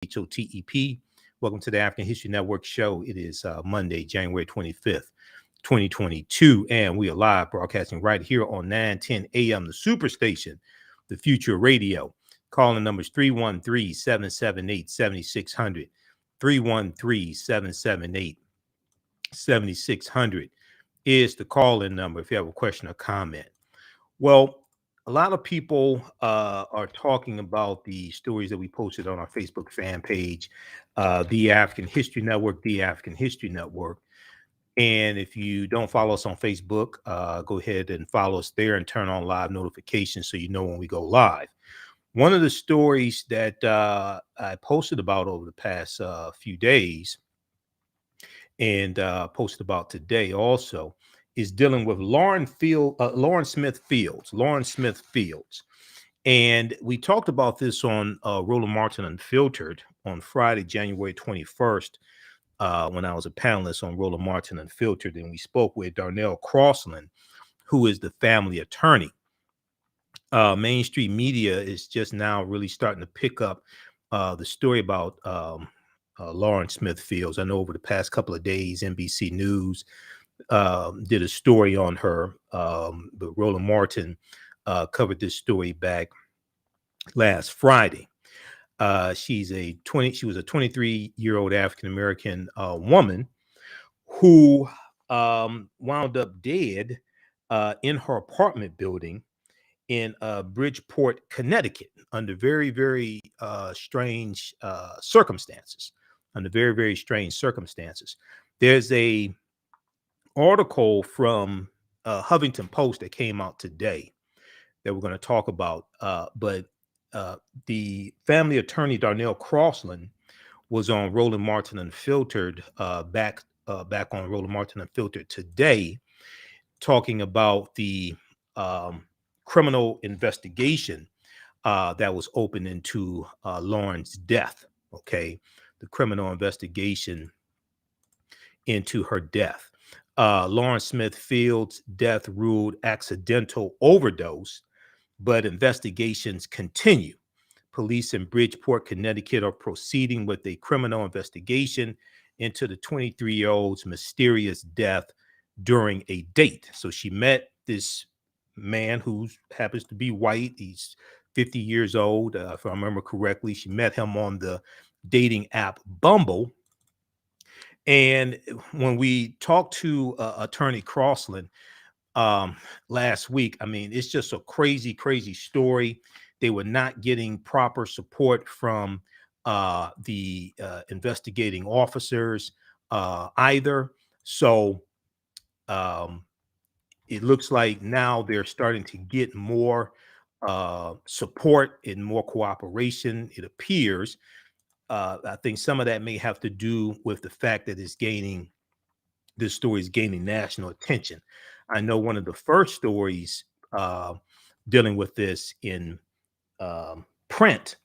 HOTEP. Welcome to the African History Network show. It is Monday, January 25th, 2022, and we are live broadcasting right here on 910 AM, the Superstation, the Future Radio. Calling numbers 313-778-7600, 313-778-7600 is the call-in number if you have a question or comment. Well, a lot of people are talking about the stories that we posted on our Facebook fan page, The African History Network, The African History Network. And if you don't follow us on Facebook, go ahead and follow us there and turn on live notifications so you know when we go live. One of the stories that I posted about over the past few days and posted about today also is dealing with Lauren Smith Fields. And we talked about this on Roland Martin Unfiltered on Friday, January 21st, when I was a panelist on Roland Martin Unfiltered. And we spoke with Darnell Crossland, who is the family attorney. Mainstream media is just now really starting to pick up the story about Lauren Smith Fields. I know over the past couple of days, NBC News did a story on her, but Roland Martin covered this story back last Friday. She was a 23-year-old African-American woman who wound up dead in her apartment building in Bridgeport, Connecticut, under very, very strange circumstances. There's a article from Huffington Post that came out today that we're going to talk about, but the family attorney Darnell Crossland was on Roland Martin Unfiltered back on Roland Martin Unfiltered today, talking about the criminal investigation that was opened into Lauren's death. Okay, the criminal investigation into her death. Lauren Smith Fields' death ruled accidental overdose, but investigations continue. Police in Bridgeport, Connecticut are proceeding with a criminal investigation into the 23-year-old's mysterious death during a date. So she met this man who happens to be white. He's 50 years old, if I remember correctly. She met him on the dating app Bumble. And when we talked to attorney Crossland last week, I mean, it's just a crazy, crazy story. They were not getting proper support from the investigating officers either. So it looks like now they're starting to get more support and more cooperation, it appears. I think some of that may have to do with the fact that this story is gaining national attention. I know one of the first stories dealing with this in print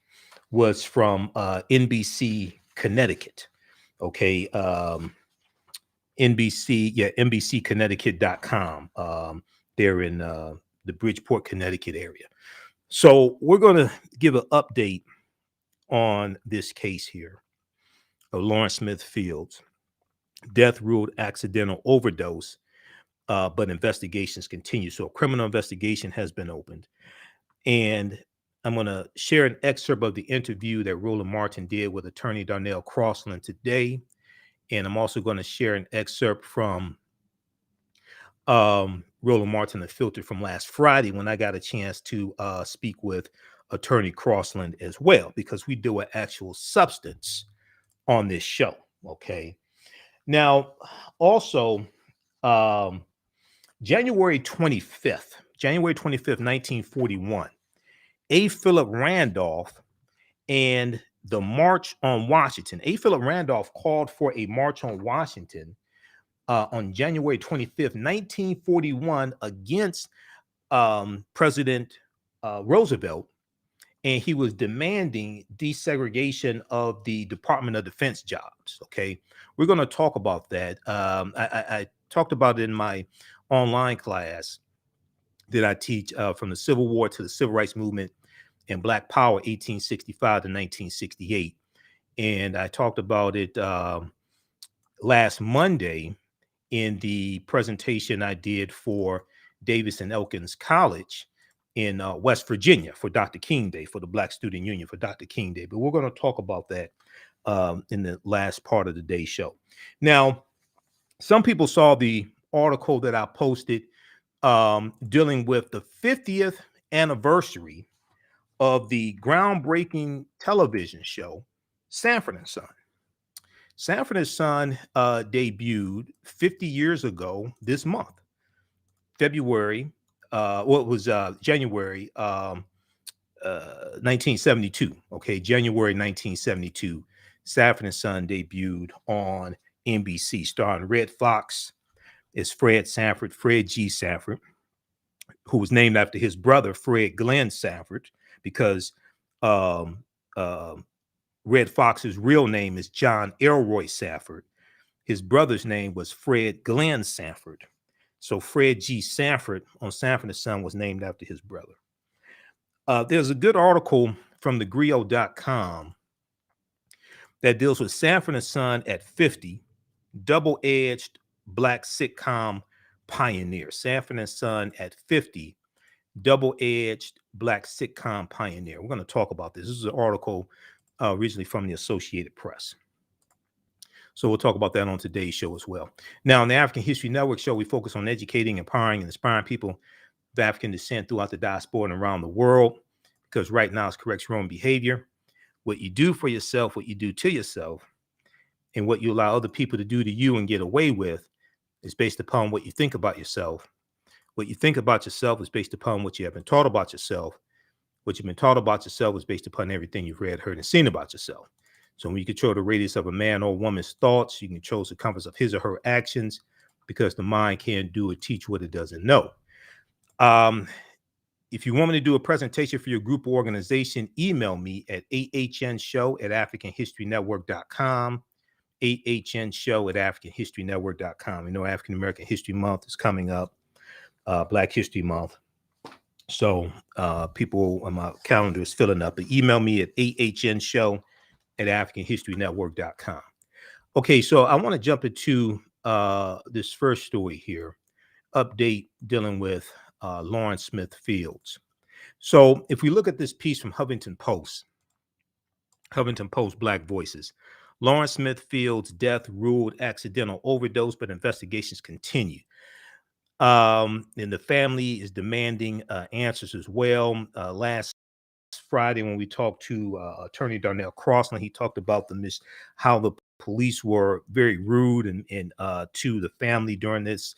was from NBC Connecticut. Okay. NBCConnecticut.com. They're in the Bridgeport, Connecticut area. So we're going to give an update on this case here of Lauren Smith Fields. Death ruled accidental overdose, but investigations continue. So a criminal investigation has been opened. And I'm going to share an excerpt of the interview that Roland Martin did with attorney Darnell Crossland today. And I'm also going to share an excerpt from Roland Martin Unfiltered from last Friday when I got a chance to speak with attorney Crossland as well, because we do an actual substance on this show. Okay. Now, also, January 25th, 1941, A. Philip Randolph and the March on Washington. A. Philip Randolph called for a march on Washington on January 25th, 1941, against President Roosevelt. And he was demanding desegregation of the Department of Defense jobs. Okay, we're going to talk about that. I talked about it in my online class that I teach from the Civil War to the Civil Rights Movement and Black Power, 1865 to 1968. and I talked about it last Monday in the presentation I did for Davis and Elkins College in West Virginia for Dr. King Day, for the Black Student Union for Dr. King Day. But we're going to talk about that in the last part of the day show. Now, some people saw the article that I posted dealing with the 50th anniversary of the groundbreaking television show, Sanford and Son. Sanford and Son debuted 50 years ago this month, February. It was January 1972. Okay, January 1972. Sanford and Son debuted on NBC, starring Red Fox as Fred Sanford, Fred G. Sanford, who was named after his brother, Fred Glenn Sanford, because um, Red Fox's real name is John Elroy Sanford. His brother's name was Fred Glenn Sanford. So Fred G. Sanford on Sanford and Son was named after his brother. There's a good article from thegrio.com that deals with Sanford and Son at 50, double-edged Black sitcom pioneer. Sanford and Son at 50, double-edged Black sitcom pioneer. We're going to talk about this. This is an article originally from the Associated Press. So we'll talk about that on today's show as well. Now, on the African History Network show, we focus on educating, empowering, and inspiring people of African descent throughout the diaspora and around the world, because right now it's corrects your own behavior. What you do for yourself, what you do to yourself, and what you allow other people to do to you and get away with is based upon what you think about yourself. What you think about yourself is based upon what you have been taught about yourself. What you've been taught about yourself is based upon everything you've read, heard, and seen about yourself. So when you control the radius of a man or woman's thoughts, you can control the compass of his or her actions, because the mind can't do or teach what it doesn't know. If you want me to do a presentation for your group or organization, email me at AHNshow@AfricanHistoryNetwork.com, AHNshow@AfricanHistoryNetwork.com. You know, African American History Month is coming up, Black History Month. So people on my calendar is filling up. But email me at AHNshow@AfricanHistoryNetwork.com. Okay, so I want to jump into this first story here, update dealing with Lawrence Smith Fields. So if we look at this piece from Huffington Post, Black Voices, Lawrence Smith Fields' death ruled accidental overdose, but investigations continue. And the family is demanding answers as well. Last Friday, when we talked to Attorney Darnell Crossland, he talked about how the police were very rude and to the family during this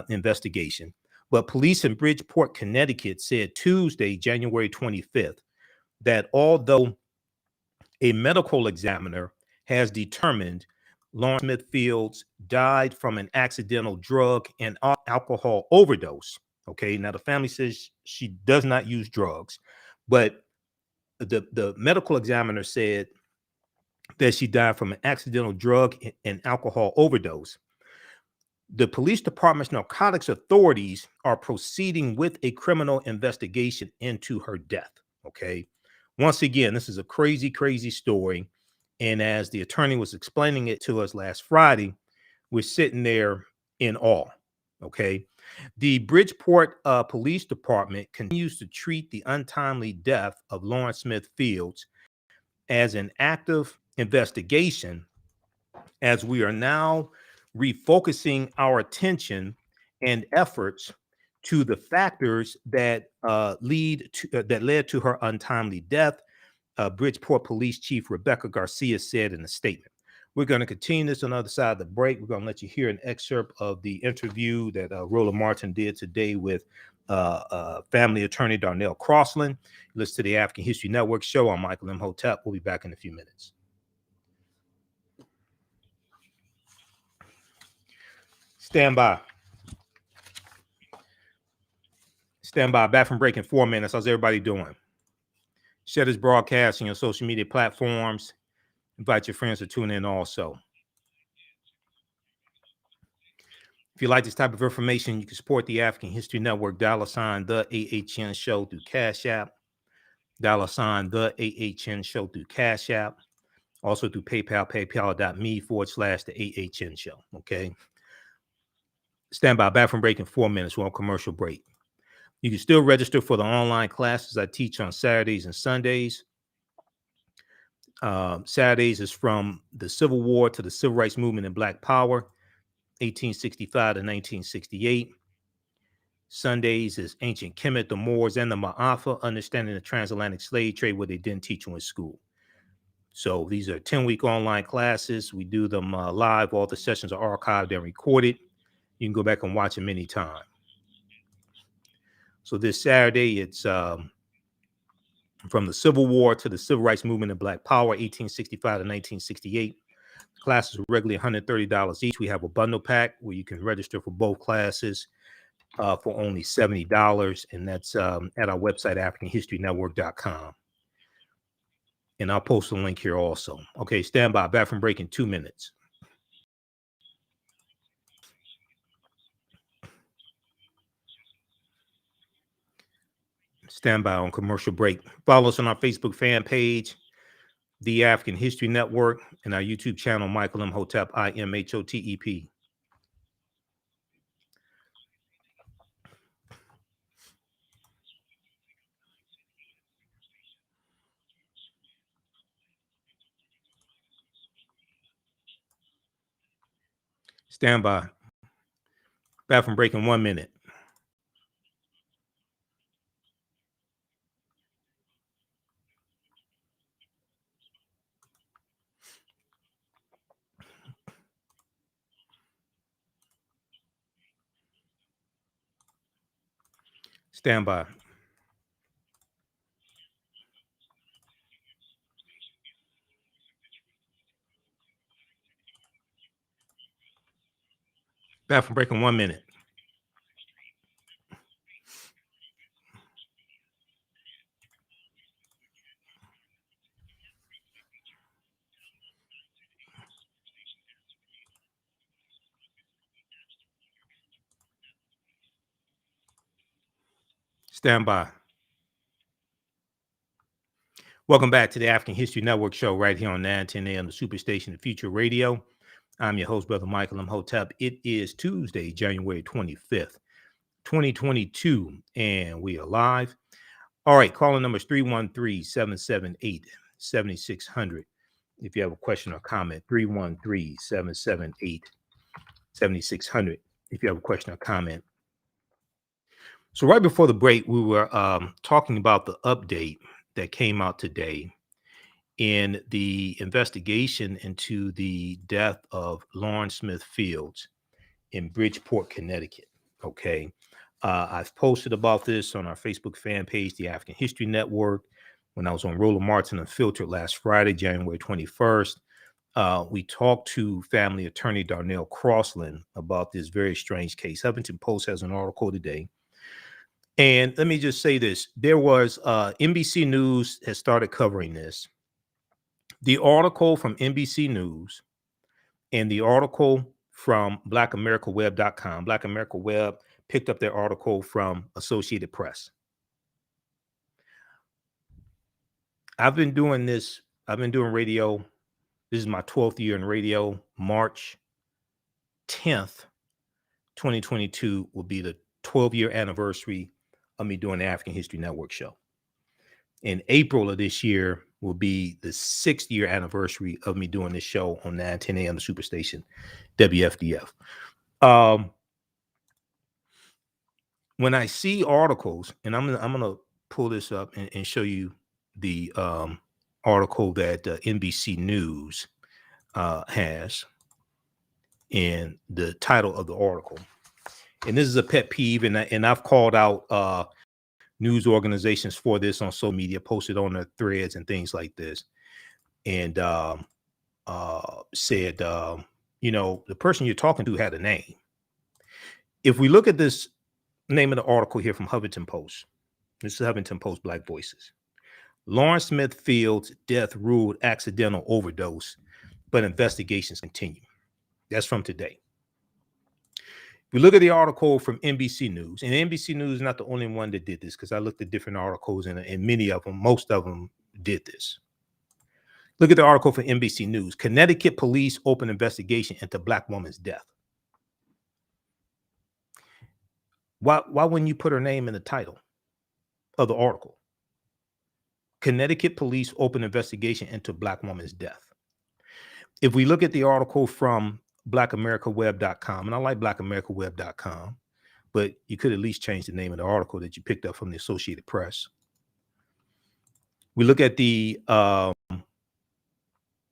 investigation. But police in Bridgeport, Connecticut said Tuesday, January 25th, that although a medical examiner has determined Lawrence Smith Fields died from an accidental drug and alcohol overdose. Okay, now the family says she does not use drugs, but the medical examiner said that she died from an accidental drug and alcohol overdose. The police department's narcotics authorities are proceeding with a criminal investigation into her death. Okay. Once again, this is a crazy, crazy story. And as the attorney was explaining it to us last Friday, we're sitting there in awe. Okay. The Bridgeport Police Department continues to treat the untimely death of Lawrence Smith Fields as an active investigation, as we are now refocusing our attention and efforts to the factors that led to her untimely death. Bridgeport Police Chief Rebecca Garcia said in a statement. We're going to continue this on the other side of the break. We're going to let you hear an excerpt of the interview that Roland Martin did today with family attorney Darnell Crossland. Listen to the African History Network show. I'm Michael Imhotep. We'll be back in a few minutes. Stand by. Stand by. Back from break in 4 minutes. How's everybody doing? Share this broadcast on your social media platforms. Invite your friends to tune in also. If you like this type of information, you can support the African History Network, $ the AHN Show through Cash App, $ the AHN Show through Cash App. Also through PayPal, paypal.me/TheAHNShow. Okay. Stand by. Bathroom break in 4 minutes. We're on commercial break. You can still register for the online classes I teach on Saturdays and Sundays. Saturdays is from the Civil War to the Civil Rights Movement and Black Power, 1865 to 1968. Sundays is Ancient Kemet, the Moors, and the Ma'afa, understanding the transatlantic slave trade, what they didn't teach you in school. So these are 10-week online classes. We do them live. All the sessions are archived and recorded. You can go back and watch them anytime. So this Saturday, it's from the Civil War to the Civil Rights Movement and Black Power, 1865 to 1968. Classes are regularly $130 each. We have a bundle pack where you can register for both classes for only $70, and that's at our website, AfricanHistoryNetwork.com. And I'll post a link here also. Okay, stand by. Bathroom break in 2 minutes. Stand by on commercial break. Follow us on our Facebook fan page, The African History Network, and our YouTube channel, Michael Imhotep, IMHOTEP. Stand by. Bathroom break in 1 minute. Stand by. Bathroom break in 1 minute. Stand by. Welcome back to the African History Network show right here on 910 AM, the Superstation of Future Radio. I'm your host, Brother Michael Imhotep. It is Tuesday, January 25th, 2022, and we are live. All right, calling numbers 313-778-7600. If you have a question or comment, 313-778-7600. If you have a question or comment. So right before the break, we were talking about the update that came out today in the investigation into the death of Lawrence Smith Fields in Bridgeport, Connecticut. Okay. I've posted about this on our Facebook fan page, The African History Network, when I was on Roland Martin Unfiltered last Friday, January 21st. We talked to family attorney Darnell Crossland about this very strange case. Huffington Post has an article today. And let me just say this. There was NBC News has started covering this. The article from NBC News and the article from blackamericaweb.com, Black America Web picked up their article from Associated Press. I've been doing this. I've been doing radio. This is my 12th year in radio. March 10th, 2022 will be the 12-year anniversary of me doing the African History Network show. In April of this year will be the 6th year anniversary of me doing this show on 910 AM, the Superstation, WFDF. When I see articles, and I'm gonna pull this up and show you the article that NBC News has, in the title of the article. And this is a pet peeve, and I've called out news organizations for this on social media, posted on their threads and things like this, and said, the person you're talking to had a name. If we look at this name of the article here from Huffington Post, this is Huffington Post Black Voices. Lawrence Smith Fields' death ruled accidental overdose, but investigations continue. That's from today. We look at the article from NBC News, and NBC News is not the only one that did this, because I looked at different articles, and many of them, most of them did this. Look at the article for NBC News. Connecticut police open investigation into Black woman's death. Why wouldn't you put her name in the title of the article? Connecticut police open investigation into Black woman's death. If we look at the article from blackamericaweb.com, and I like blackamericaweb.com, but you could at least change the name of the article that you picked up from the Associated Press. We look at the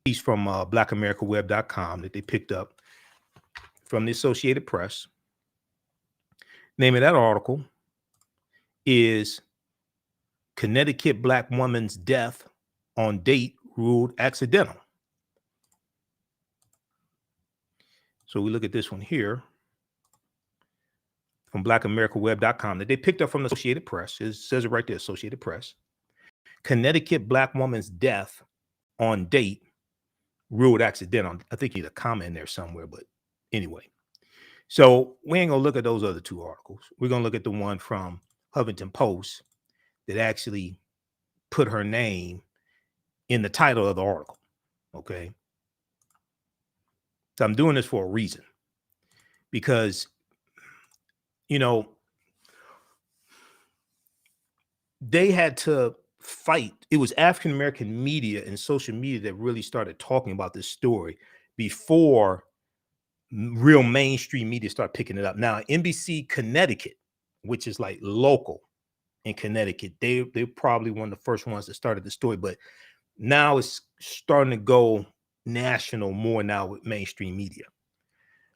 piece from blackamericaweb.com that they picked up from the Associated Press. Name of that article is Connecticut Black Woman's Death on Date Ruled Accidental. So we look at this one here from blackamericaweb.com that they picked up from the Associated Press. It says it right there, Associated Press. Connecticut Black Woman's Death on Date Ruled Accidental. I think you need a comma in there somewhere, but anyway. So we ain't gonna look at those other two articles. We're gonna look at the one from Huffington Post that actually put her name in the title of the article. Okay. So I'm doing this for a reason, because, you know, they had to fight. It was African-American media and social media that really started talking about this story before real mainstream media started picking it up. Now, NBC Connecticut, which is like local in Connecticut, they're probably one of the first ones that started the story, but now it's starting to go national more now with mainstream media.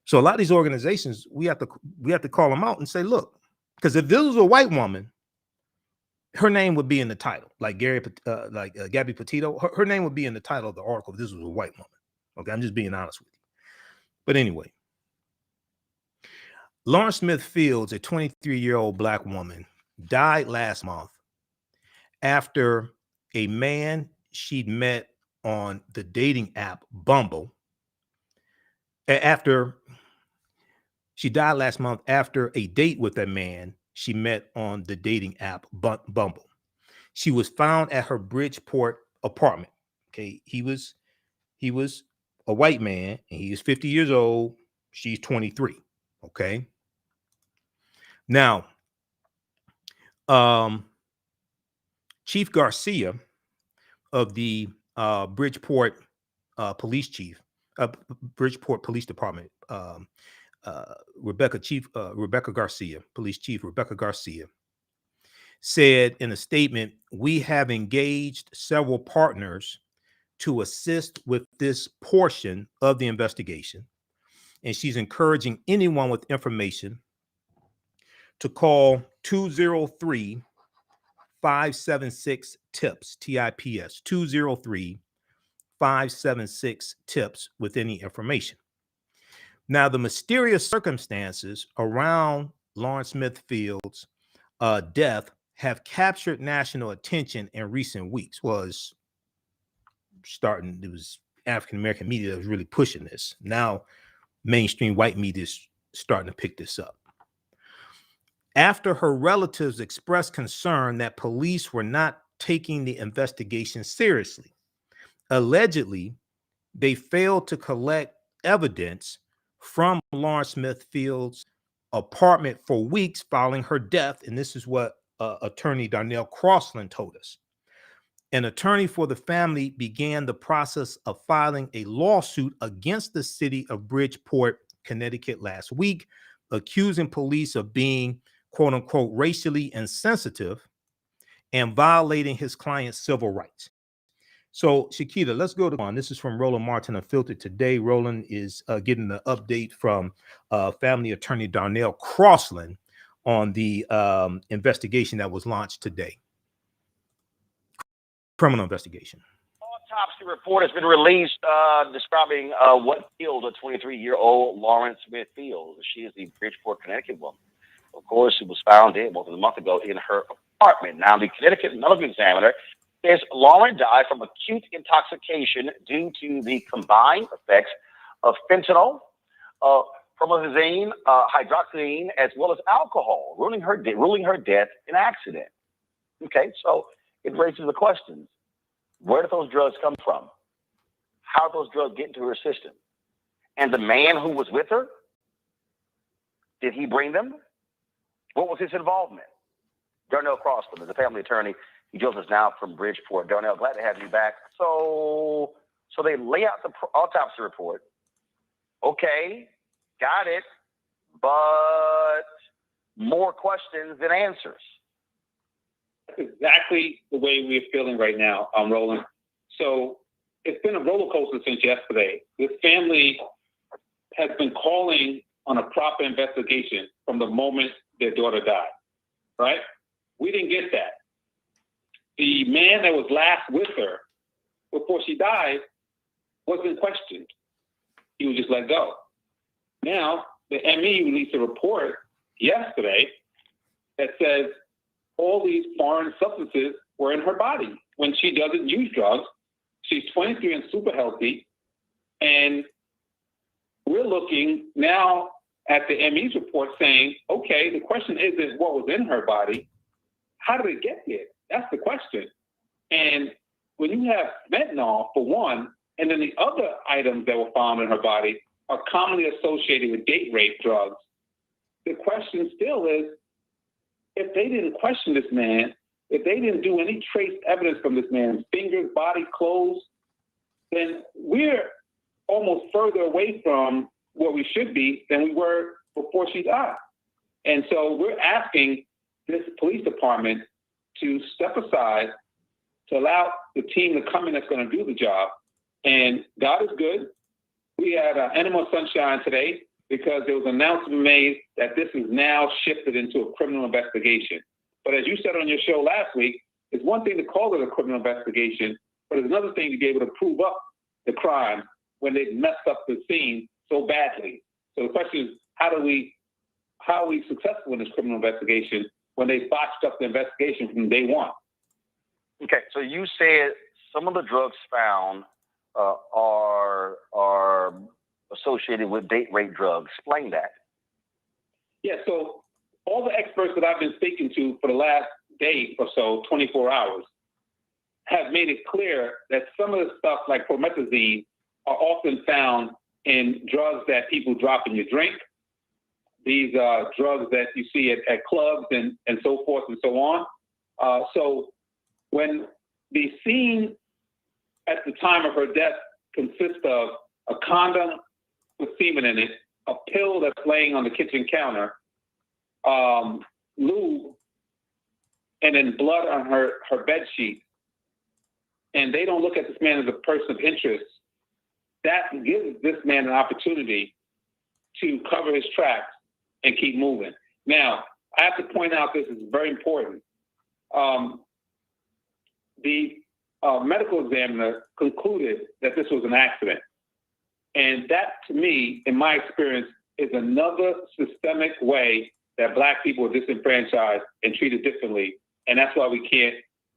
So a lot of these organizations, we have to call them out and say, look, because if this was a white woman, her name would be in the title, like Gabby Petito. Her name would be in the title of the article if this was a white woman. Okay, I'm just being honest with you. But anyway, Lawrence Smith Fields, a 23-year-old Black woman, died last month after a man she'd met on the dating app Bumble. She died last month after a date with a man she met on the dating app Bumble. She was found at her Bridgeport apartment. Okay, he was a white man, and he is 50 years old. She's 23. Okay. Now, Chief Garcia of the Bridgeport Police Chief, Bridgeport Police Department, Rebecca Garcia, Police Chief Rebecca Garcia, said in a statement, "We have engaged several partners to assist with this portion of the investigation, and she's encouraging anyone with information to call 203-576-TIPS, TIPS, 203-576-TIPS with any information." Now, the mysterious circumstances around Lawrence Smith Fields' death have captured national attention in recent weeks. It was African-American media that was really pushing this. Now, mainstream white media is starting to pick this up. After her relatives expressed concern that police were not taking the investigation seriously, allegedly, they failed to collect evidence from Lawrence Smith Fields' apartment for weeks following her death. And this is what attorney Darnell Crossland told us. An attorney for the family began the process of filing a lawsuit against the city of Bridgeport, Connecticut last week, accusing police of being, quote unquote, racially insensitive and violating his client's civil rights. So, Shakita, let's go to one. This is from Roland Martin Unfiltered today. Roland is getting the update from family attorney Darnell Crossland on the investigation that was launched today. Criminal investigation. Autopsy report has been released describing what killed a 23-year-old Lawrence Smith Fields. She is the Bridgeport, Connecticut woman. Of course, she was found dead more than a month ago in her apartment. Now, the Connecticut Medical Examiner says Lauren died from acute intoxication due to the combined effects of fentanyl, promethazine, hydroxyzine, as well as alcohol, ruling her death an accident. Okay, so it raises the question: where did those drugs come from? how those drugs get into her system. And the man who was with her, did he bring them? What was his involvement? Darnell Crossland is a family attorney. He joins us now from Bridgeport. Darnell, glad to have you back. So they lay out the autopsy report. Okay, got it. But more questions than answers. That's exactly the way we're feeling right now, Roland. So it's been a roller coaster since yesterday. This family has been calling on a proper investigation from the moment their daughter died, right? We didn't get that. The man that was last with her before she died wasn't questioned. He was just let go. Now, the ME released a report yesterday that says all these foreign substances were in her body when she doesn't use drugs. She's 23 and super healthy. And we're looking now at the ME's report saying, okay, the question isn't what was in her body. How did it get there? That's the question. And when you have fentanyl, for one, and then the other items that were found in her body are commonly associated with date rape drugs, the question still is, if they didn't question this man, if they didn't do any trace evidence from this man's fingers, body, clothes, then we're almost further away from where we should be than we were before she died. And so we're asking this police department to step aside to allow the team to come in that's going to do the job. And God is good. We had Animal Sunshine today because there was an announcement made that this is now shifted into a criminal investigation. But as you said on your show last week, it's one thing to call it a criminal investigation, but it's another thing to be able to prove up the crime when they've messed up the scene so badly. So the question is, how are we successful in this criminal investigation when they botched up the investigation from day one? Okay, so you said some of the drugs found are associated with date rape drugs. Explain that. Yeah, so all the experts that I've been speaking to for the last day or so, 24 hours, have made it clear that some of the stuff like promethazine are often found in drugs that people drop in your drink. These are drugs that you see at clubs and so forth and so on. So when the scene at the time of her death consists of a condom with semen in it, a pill that's laying on the kitchen counter, lube, and then blood on her bed sheet, and they don't look at this man as a person of interest, that gives this man an opportunity to cover his tracks and keep moving. Now, I have to point out this is very important. The medical examiner concluded that this was an accident. And that, to me, in my experience, is another systemic way that Black people are disenfranchised and treated differently. And that's why we can't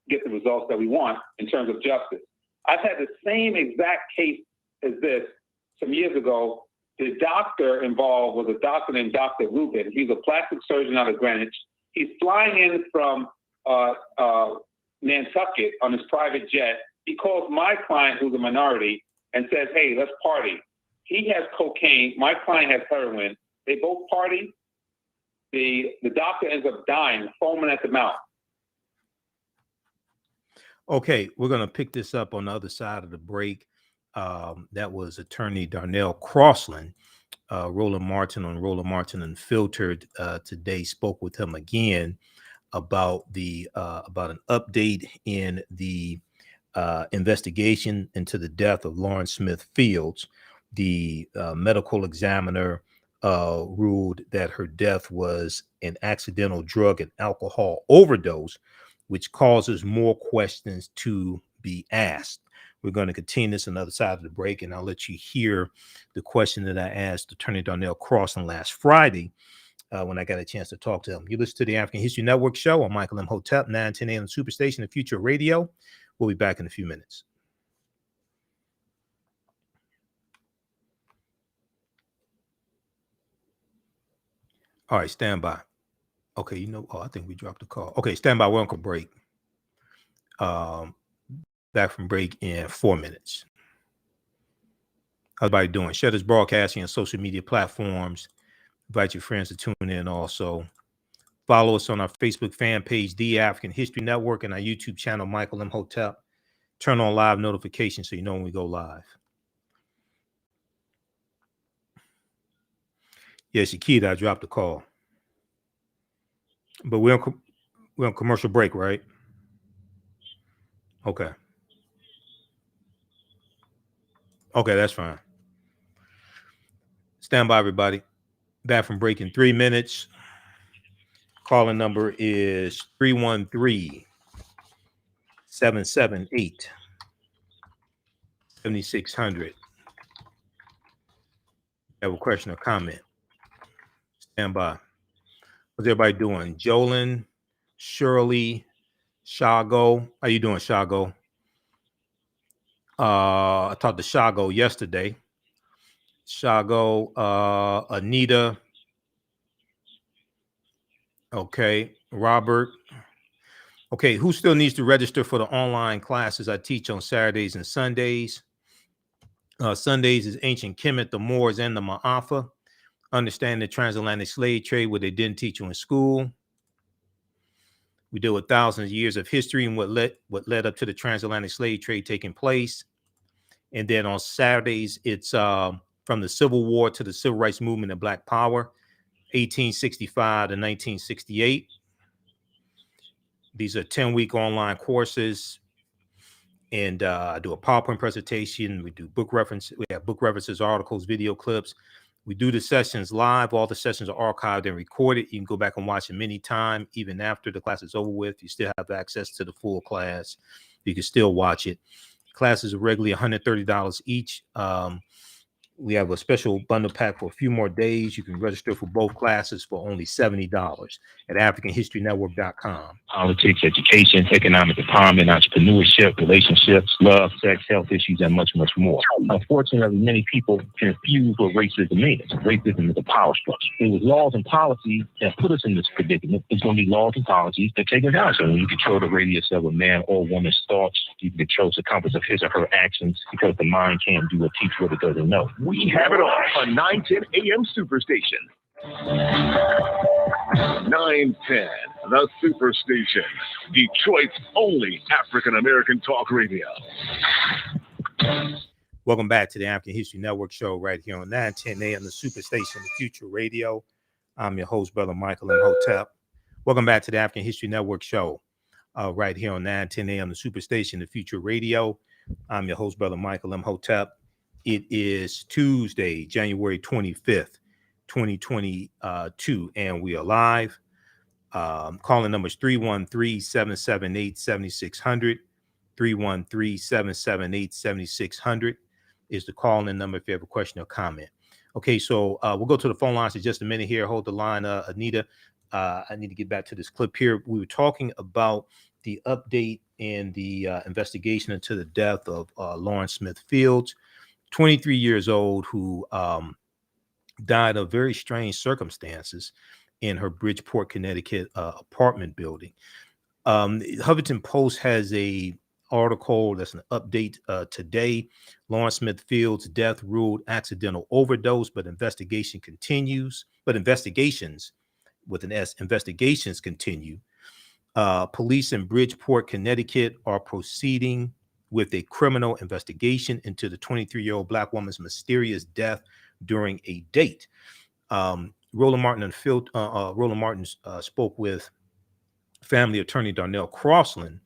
get the results that we want in terms of justice. I've had the same exact case as this some years ago. The doctor involved was a doctor named Dr. Rubin. He's a plastic surgeon out of Greenwich. He's flying in from Nantucket on his private jet. He calls my client, who's a minority, and says, hey, let's party. He has cocaine. My client has heroin. They both party. The doctor ends up dying, foaming at the mouth. Okay, we're going to pick this up on the other side of the break. That was attorney Darnell Crossland. Roland Martin on Roland Martin Unfiltered today spoke with him again about about an update in the investigation into the death of Lawrence Smith Fields. The medical examiner ruled that her death was an accidental drug and alcohol overdose, which causes more questions to be asked. We're going to continue this on the other side of the break, and I'll let you hear the question that I asked Attorney Darnell Crossland last Friday when I got a chance to talk to him. You listen to the African History Network show. I'm Michael Imhotep, 9:10 a.m. Superstation and Future Radio. We'll be back in a few minutes. All right, stand by. Okay, I think we dropped the call. Okay, stand by. We're on break. Back from break in 4 minutes. How's everybody doing? Share this broadcasting on social media platforms. Invite your friends to tune in also. Follow us on our Facebook fan page, The African History Network, and our YouTube channel, Michael Imhotep. Turn on live notifications so you know when we go live. Yes, Shakita, I dropped the call. But we're on commercial break, right? Okay. Okay, that's fine. Stand by, everybody. Back from break in 3 minutes. Calling number is 313-778-7600. Have a question or comment? Stand by. What's everybody doing? Jolyn, Shirley, Shago. How you doing, Shago? I talked to Shago yesterday. Shago, Anita. Okay, Robert. Okay, who still needs to register for the online classes I teach on Saturdays and Sundays? Sundays is Ancient Kemet, the Moors, and the Ma'afa. Understand the transatlantic slave trade, what they didn't teach you in school. We deal with thousands of years of history and what led up to the transatlantic slave trade taking place. And then on Saturdays, it's from the Civil War to the Civil Rights Movement and Black Power, 1865 to 1968. These are 10-week online courses. And I do a PowerPoint presentation. We do book reference. We have book references, articles, video clips. We do the sessions live. All the sessions are archived and recorded. You can go back and watch them anytime, even after the class is over with. You still have access to the full class. You can still watch it. Classes are regularly $130 each. We have a special bundle pack for a few more days. You can register for both classes for only $70 at AfricanHistoryNetwork.com. Politics, education, economic empowerment, entrepreneurship, relationships, love, sex, health issues, and much, much more. Unfortunately, many people confuse what racism means. Racism is a power structure. It was laws and policies that put us in this predicament. It's going to be laws and policies that take us down. So when you control the radius of a man or woman's thoughts, you can control the compass of his or her actions, because the mind can't do or teach what it doesn't know. We have it all on 910 AM Superstation. 910, the Superstation, Detroit's only African-American talk radio. Welcome back to the African History Network show right here on 910 AM, the Superstation, the Future Radio. I'm your host, Brother Michael Imhotep. Welcome back to the African History Network show right here on 910 AM, the Superstation, the Future Radio. I'm your host, Brother Michael Imhotep. It is Tuesday, January 25th, 2022, and we are live. Calling numbers 313-778-7600. 313-778-7600 is the call-in number if you have a question or comment. Okay, so we'll go to the phone lines in just a minute here. Hold the line, Anita. I need to get back to this clip here. We were talking about the update in the investigation into the death of Lawrence Smith Fields, 23 years old, who died of very strange circumstances in her Bridgeport, Connecticut apartment building. Huffington Post has a article that's an update today. Lawrence Smith Fields' death ruled accidental overdose, but investigations with an S, investigations continue. Police in Bridgeport, Connecticut are proceeding with a criminal investigation into the 23-year-old Black woman's mysterious death during a date. Roland Martin spoke with family attorney Darnell Crossland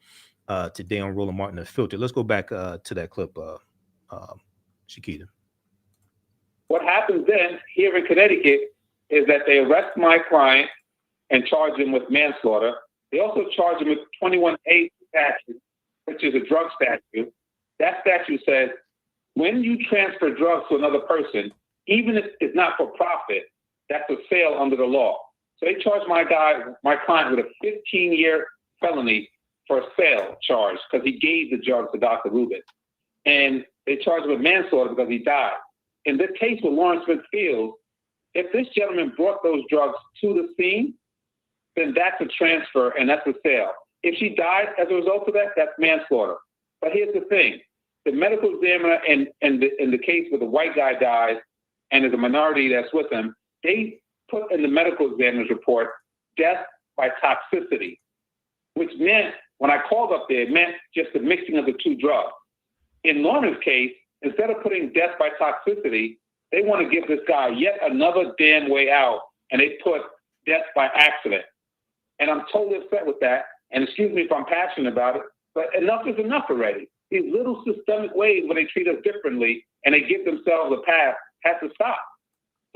today on Roland Martin Unfiltered. Let's go back to that clip, Shakita. What happens then here in Connecticut is that they arrest my client and charge him with manslaughter. They also charge him with 21A statute, which is a drug statute. That statute says when you transfer drugs to another person, even if it's not for profit, that's a sale under the law. So they charged my client with a 15-year felony for a sale charge because he gave the drugs to Dr. Rubin. And they charged him with manslaughter because he died. In this case with Lawrence Smith Fields, if this gentleman brought those drugs to the scene, then that's a transfer and that's a sale. If she died as a result of that, that's manslaughter. But here's the thing. the medical examiner in the case where the white guy dies and there's a minority that's with him, they put in the medical examiner's report death by toxicity, which meant, when I called up there, it meant just the mixing of the two drugs. In Lauren's case, instead of putting death by toxicity, they want to give this guy yet another damn way out, and they put death by accident. And I'm totally upset with that, and excuse me if I'm passionate about it, but enough is enough already. These little systemic ways where they treat us differently and they give themselves a pass has to stop.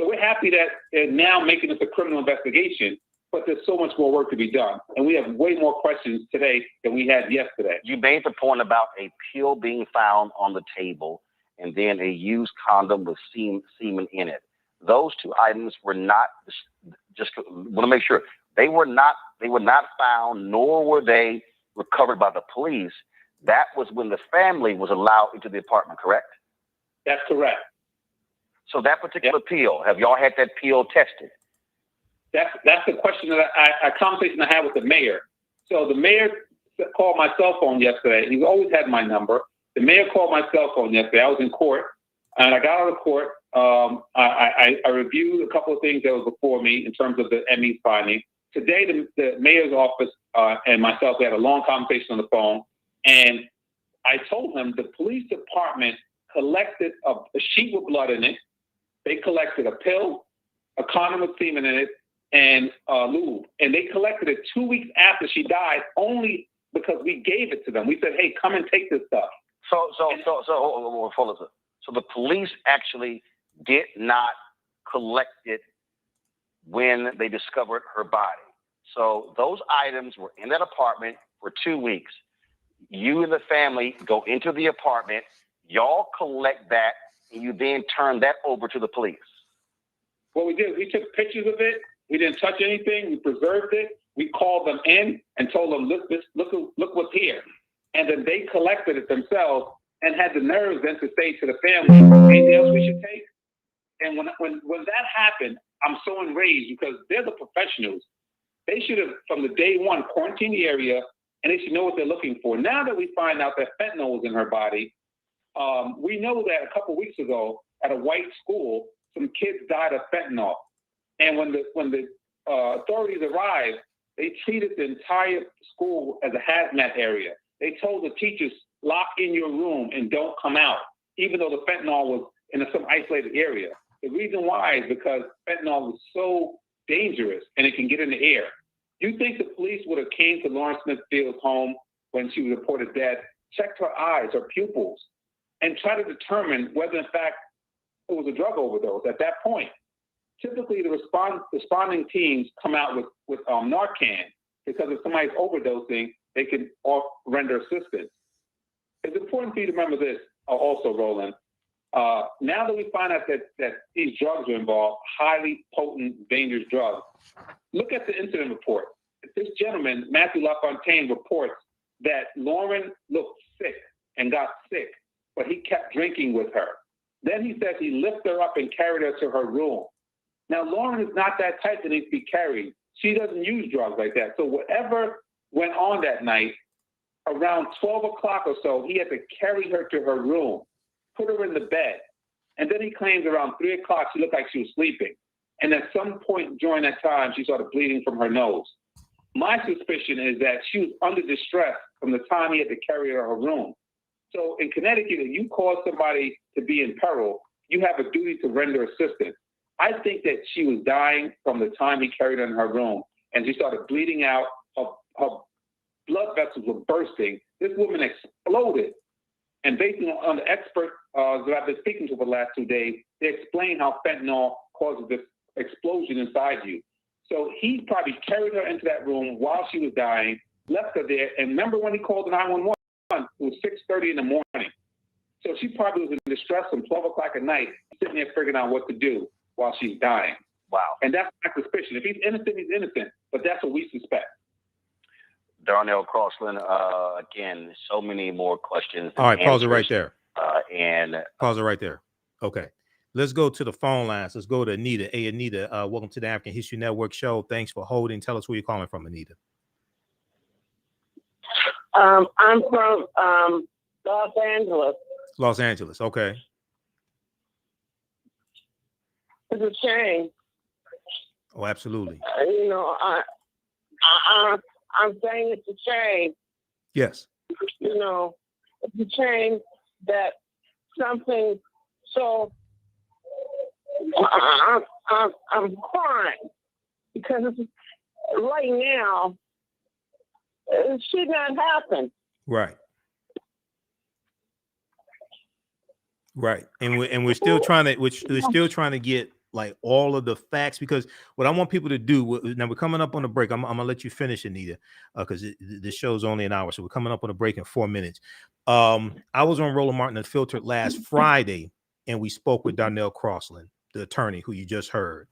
So we're happy that they're now making this a criminal investigation, but there's so much more work to be done. And we have way more questions today than we had yesterday. You made the point about a pill being found on the table and then a used condom with semen in it. Those two items were not, just want to make sure, they were not found, nor were they recovered by the police. That was when the family was allowed into the apartment, correct? That's correct. So that particular pill, have y'all had that pill tested? That's the question that a conversation I had with the mayor. So the mayor called my cell phone yesterday. He's always had my number. The mayor called my cell phone yesterday. I was in court, and I got out of court. I reviewed a couple of things that was before me in terms of the ME's finding. Today, the mayor's office and myself, we had a long conversation on the phone, and I told him the police department collected a sheet with blood in it. They collected a pill, a condom with semen in it, and lube. And they collected it 2 weeks after she died, only because we gave it to them. We said, hey, come and take this stuff. So the police actually did not collect it when they discovered her body. So those items were in that apartment for 2 weeks. You and the family go into the apartment, y'all collect that, and you then turn that over to the police. What we did, we took pictures of it. We didn't touch anything. We preserved it. We called them in and told them, look what's here. And then they collected it themselves and had the nerves then to say to the family, anything else we should take? And when that happened, I'm so enraged because they're the professionals. They should have, from the day one, quarantined the area, and they should know what they're looking for. Now that we find out that fentanyl was in her body, we know that a couple weeks ago at a white school, some kids died of fentanyl. And when the authorities arrived, they treated the entire school as a hazmat area. They told the teachers, lock in your room and don't come out, even though the fentanyl was in some isolated area. The reason why is because fentanyl was so dangerous and it can get in the air. You think the police would have came to Lauren Smithfield's home when she was reported dead, checked her eyes, her pupils, and try to determine whether in fact it was a drug overdose at that point? Typically, the responding teams come out with Narcan because if somebody's overdosing, they can render assistance. It's important for you to remember this also, Roland. Now that we find out that these drugs are involved, highly potent, dangerous drugs, look at the incident report. This gentleman, Matthew LaFontaine, reports that Lauren looked sick and got sick, but he kept drinking with her. Then he says he lifted her up and carried her to her room. Now, Lauren is not that type that needs to be carried. She doesn't use drugs like that. So whatever went on that night, around 12 o'clock or so, he had to carry her to her room, put her in the bed. And then he claims around 3 o'clock, she looked like she was sleeping. And at some point during that time, she started bleeding from her nose. My suspicion is that she was under distress from the time he had to carry her to her room. So in Connecticut, if you cause somebody to be in peril, you have a duty to render assistance. I think that she was dying from the time he carried her in her room, and she started bleeding out. Her blood vessels were bursting. This woman exploded. And based on the experts that I've been speaking to for the last 2 days, they explain how fentanyl causes this explosion inside you. So he probably carried her into that room while she was dying, left her there. And remember when he called 911? It was 6:30 in the morning. So she probably was in distress from 12 o'clock at night, sitting there figuring out what to do while she's dying. Wow. And that's my suspicion. If he's innocent, he's innocent. But that's what we suspect. Darnell, Crossland, again, so many more questions. All right, pause it right there. Pause it right there. Okay. Let's go to the phone lines. Let's go to Anita. Hey, Anita, welcome to the African History Network show. Thanks for holding. Tell us where you're calling from, Anita. I'm from Los Angeles. Los Angeles. Okay. It's a shame. Oh, absolutely. You know, I'm saying it's a shame. Yes. You know, it's a shame that something so. I'm crying because right now it should not happen. Right. Right. And we're still trying to get like all of the facts, because what I want people to do now, we're coming up on a break. I'm gonna let you finish, Anita, because the show's only an hour, so we're coming up on a break in 4 minutes. I was on Roland Martin Unfiltered last Friday, and we spoke with Darnell Crossland, the attorney who you just heard,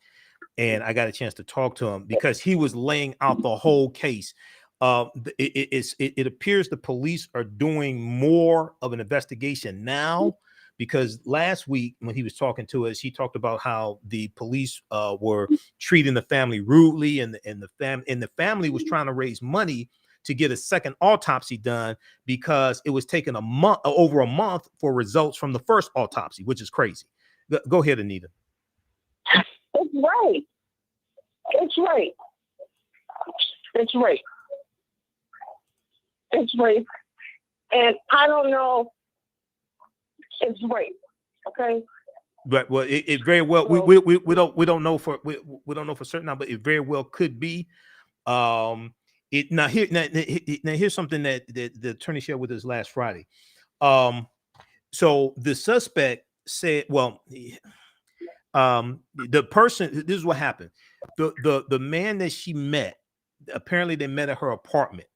and I got a chance to talk to him because he was laying out the whole case. It appears the police are doing more of an investigation now, because last week when he was talking to us, he talked about how the police were treating the family rudely, and the family was trying to raise money to get a second autopsy done because it was taking over a month for results from the first autopsy, which is crazy. Go ahead, Anita. It's right. It's right. It's right. It's rape, and I don't know. It's rape, okay. But well, it very well, we don't know for certain now, but it very well could be. Here's something that the attorney shared with us last Friday. So the suspect said, well, the person. This is what happened. The man that she met, apparently they met at her apartment.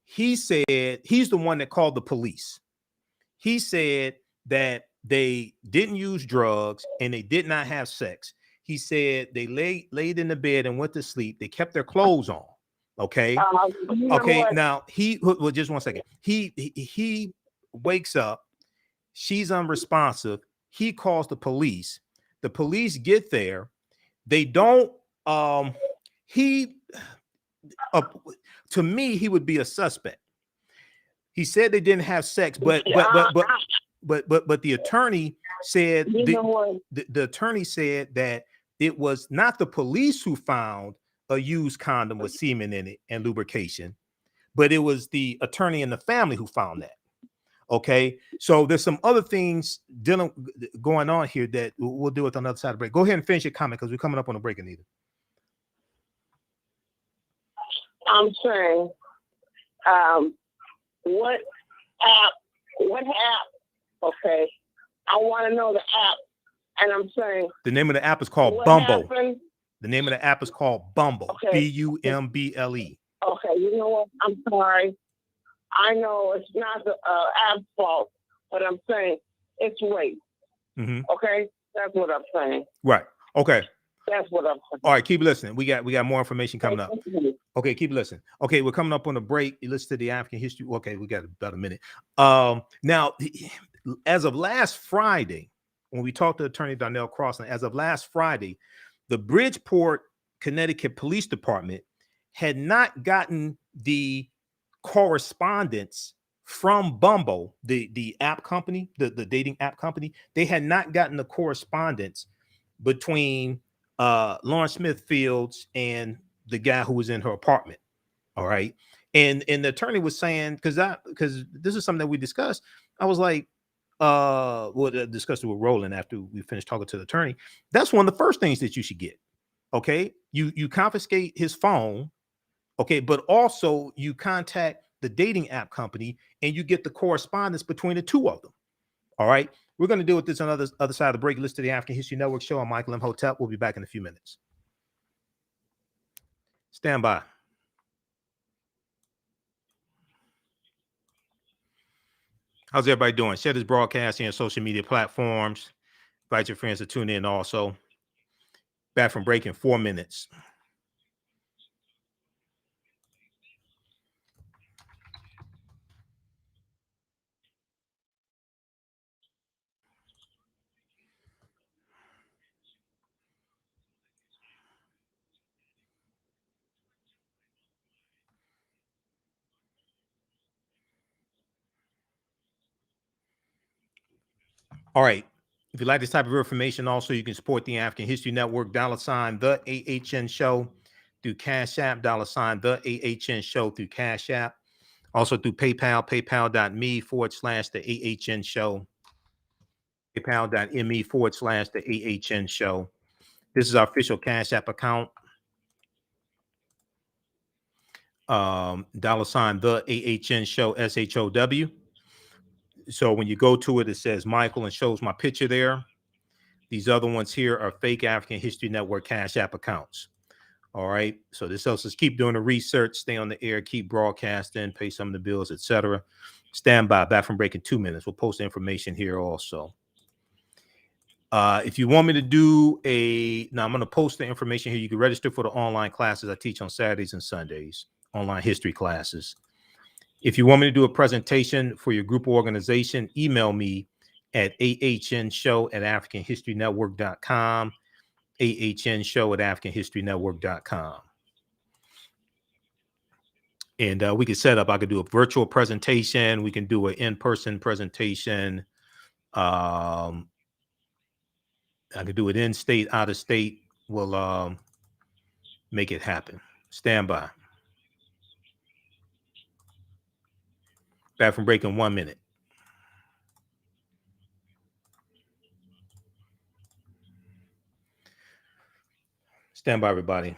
He said he's the one that called the police. He said that they didn't use drugs and they did not have sex. He said they laid in the bed and went to sleep. They kept their clothes on. Okay. Okay. Now well, just 1 second. He wakes up. She's unresponsive. He calls the police. The police get there. They don't. To me, he would be a suspect. He said they didn't have sex, but the attorney said the attorney said that it was not the police who found a used condom with semen in it and lubrication, but it was the attorney and the family who found that. Okay, so there's some other things going on here that we'll do it on the other side of the break. Go ahead and finish your comment because we're coming up on a break, Anita. I'm saying, what app? Okay, I want to know the app, and I'm saying the name of the app is called Bumble. Happened? The name of the app is called Bumble. Okay. Bumble. Okay, you know what? I'm sorry. I know it's not the app's fault, but I'm saying it's rape. Mm-hmm. Okay, that's what I'm saying. Right. Okay. That's what I'm saying. All right, keep listening. We got more information coming up. Okay, keep listening. Okay, we're coming up on a break. You listen to the African history. Okay, we got about a minute. Now, as of last Friday, when we talked to Attorney Darnell Crossland, as of last Friday, the Bridgeport, Connecticut Police Department had not gotten the correspondence from Bumble, the app company, the dating app company. They had not gotten the correspondence between Lawrence Smith Fields and the guy who was in her apartment. All right. And the attorney was saying, because this is something that we discussed. I was like, we'll discuss it with Roland after we finish talking to the attorney. That's one of the first things that you should get. Okay. You confiscate his phone. Okay. But also you contact the dating app company and you get the correspondence between the two of them. All right. We're going to deal with this on the other side of the break. Listen to the African History Network show. I'm Michael Imhotep. We'll be back in a few minutes. Stand by. How's everybody doing? Share this broadcast here on social media platforms. Invite your friends to tune in also. Back from break in 4 minutes. All right. If you like this type of information, also you can support the African History Network, $ the AHN Show through Cash App, $ the AHN Show through Cash App. Also through PayPal, paypal.me/the AHN Show, paypal.me/the AHN Show. This is our official Cash App account. $ the AHN Show, SHOW. So when you go to it, it says Michael and shows my picture there. These other ones here are fake African History Network Cash App accounts. All right. So this helps us keep doing the research, stay on the air, keep broadcasting, pay some of the bills, etc. Stand by. Back from break in 2 minutes. We'll post the information here also. If you want me to do now I'm going to post the information here. You can register for the online classes I teach on Saturdays and Sundays, online history classes. If you want me to do a presentation for your group or organization, email me at ahnshow@africanhistorynetwork.com, ahnshow@africanhistorynetwork.com. And we can set up, I could do a virtual presentation. We can do an in-person presentation. I could do it in state, out of state. We'll make it happen. Stand by. Back from break in 1 minute. Stand by, everybody.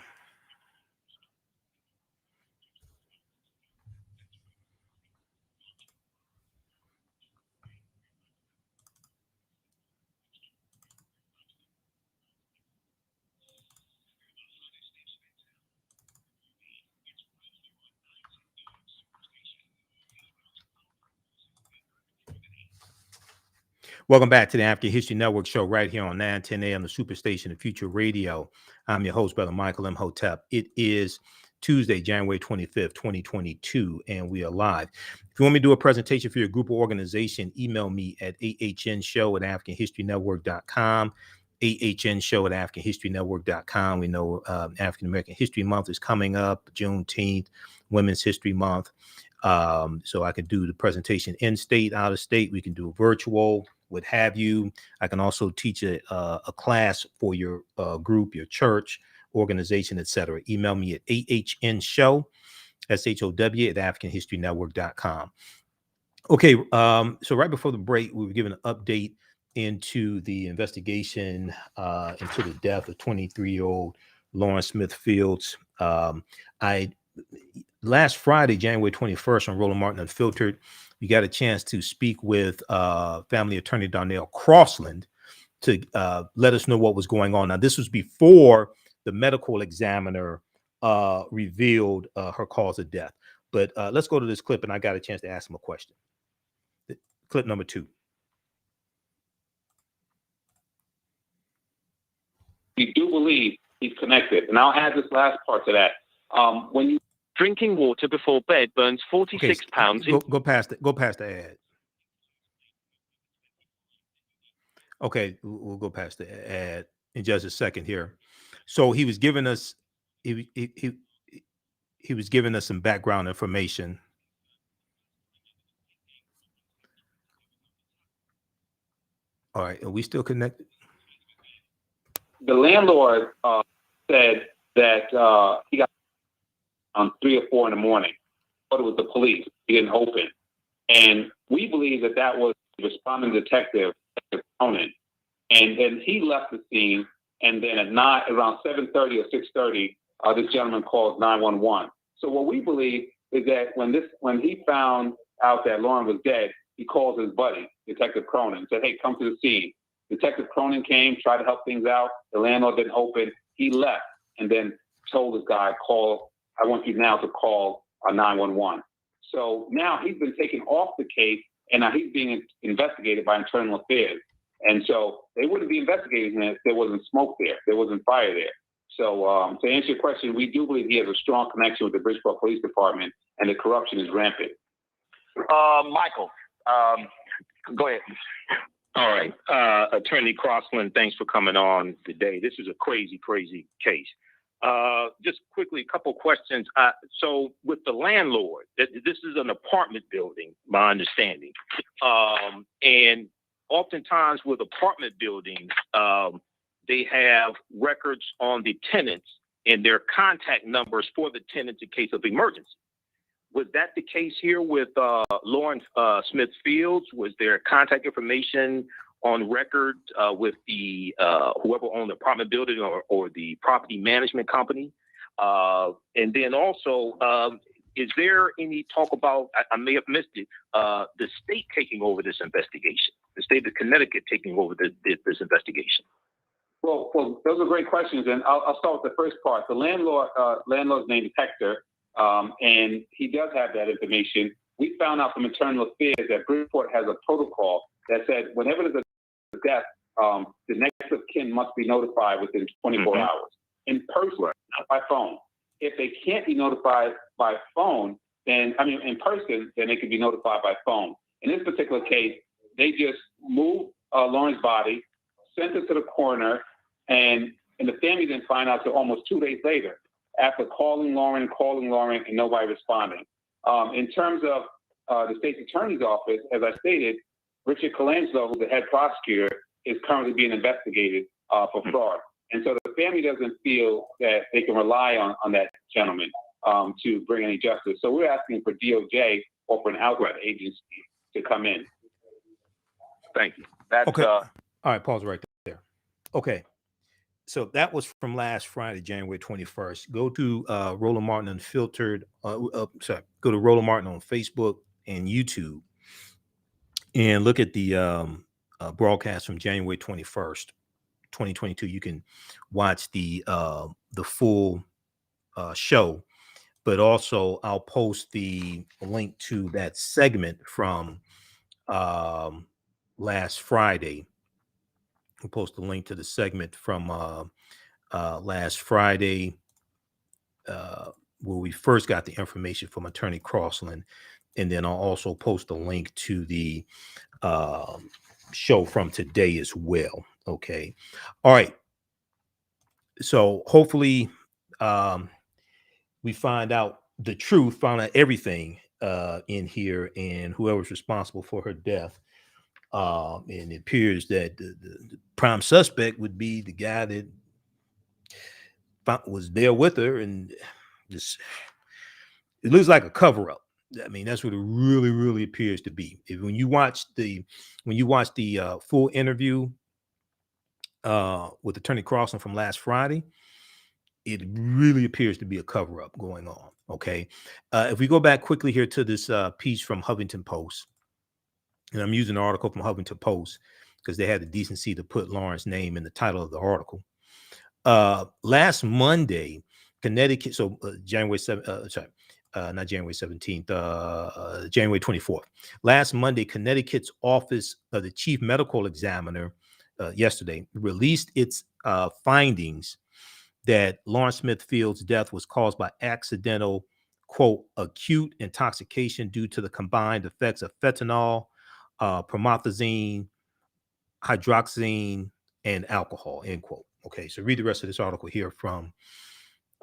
Welcome back to the African History Network show right here on 910 AM, the Superstation of Future Radio. I'm your host, Brother Michael Imhotep. It is Tuesday, January 25th, 2022, and we are live. If you want me to do a presentation for your group or organization, email me at ahnshow@africanhistorynetwork.com, ahnshow@africanhistorynetwork.com. We know African American History Month is coming up, Juneteenth, Women's History Month. So I can do the presentation in state, out of state. We can do a virtual, what have you. I can also teach a class for your group, your church, organization, etc. Email me at ahnshow, SHOW, @africanhistorynetwork.com. Okay, so right before the break, we were given an update into the investigation into the death of 23-year-old Lawrence Smith Fields. Last Friday, January 21st, on Roland Martin Unfiltered, we got a chance to speak with family attorney Darnell Crossland to let us know what was going on. Now, this was before the medical examiner revealed her cause of death. But let's go to this clip, and I got a chance to ask him a question. Clip number 2. We do believe he's connected. And I'll add this last part to that. When you Drinking water before bed burns 46 pounds. Go past the ad. Okay, we'll go past the ad in just a second here. So he was giving us he was giving us some background information. All right, are we still connected? The landlord said that he got on 3 or 4 in the morning. Thought it was the police. He didn't open. And we believe that was the responding detective, Conan. And then he left the scene. And then at around 7:30 or 6:30, this gentleman calls 911. So what we believe is that when he found out that Lauren was dead, he calls his buddy, Detective Cronin, and said, "Hey, come to the scene." Detective Cronin came, tried to help things out. The landlord didn't open. He left and then told this guy, I want you now to call 911. So now he's been taken off the case, and now he's being investigated by Internal Affairs. And so they wouldn't be investigating him if there wasn't smoke there, there wasn't fire there. So to answer your question, we do believe he has a strong connection with the Bridgeport Police Department, and the corruption is rampant. Michael, go ahead. All right. Attorney Crossland, thanks for coming on today. This is a crazy, crazy case. Just quickly, a couple questions. So with the landlord, this is an apartment building, my understanding. And oftentimes with apartment buildings, they have records on the tenants and their contact numbers for the tenants in case of emergency. Was that the case here with Lauren Smith Fields? Was there contact information on record with the whoever owned the apartment building or the property management company? And then also, is there any talk about, I may have missed it, the state taking over this investigation, the state of Connecticut taking over this investigation? Well, those are great questions, and I'll start with the first part. The landlord's name is Hector, and he does have that information. We found out from internal affairs that Bridgeport has a protocol that said whenever there's a death, the next of kin must be notified within 24 hours in person, not by phone. If they can't be notified by phone, in person, then they can be notified by phone. In this particular case, they just moved Lauren's body, sent it to the coroner, and the family didn't find out until almost 2 days later after calling Lauren, and nobody responding. In terms of the state's attorney's office, as I stated, Richard Colangelo, who's the head prosecutor, is currently being investigated for fraud. And so the family doesn't feel that they can rely on that gentleman to bring any justice. So we're asking for DOJ or for an outright agency to come in. Thank you. That's, okay. All right, pause right there. Okay. So that was from last Friday, January 21st. Go to Roland Martin Unfiltered. Go to Roland Martin on Facebook and YouTube and look at the broadcast from January 21st, 2022. You can watch the full show, but also I'll post the link to that segment from last Friday. We'll post a link to the segment from last Friday where we first got the information from Attorney Crossland. And then I'll also post a link to the show from today as well. Okay. All right. So hopefully we find out the truth, find out everything in here and whoever's responsible for her death. And it appears that the prime suspect would be the guy that was there with her, and just it looks like a cover-up. I mean, that's what it really, really appears to be. When you watch the full interview with Attorney Crossland from last Friday, it really appears to be a cover-up going on. Okay, if we go back quickly here to this piece from Huffington Post. And I'm using an article from Huffington Post because they had the decency to put Lauren's name in the title of the article. Last Monday, Connecticut, so January 7th, not January 17th, January 24th. Last Monday, Connecticut's Office of the Chief Medical Examiner yesterday released its findings that Lauren Smith Fields' death was caused by accidental, quote, acute intoxication due to the combined effects of fentanyl, promethazine, hydroxyzine, and alcohol, end quote. Okay, so read the rest of this article here from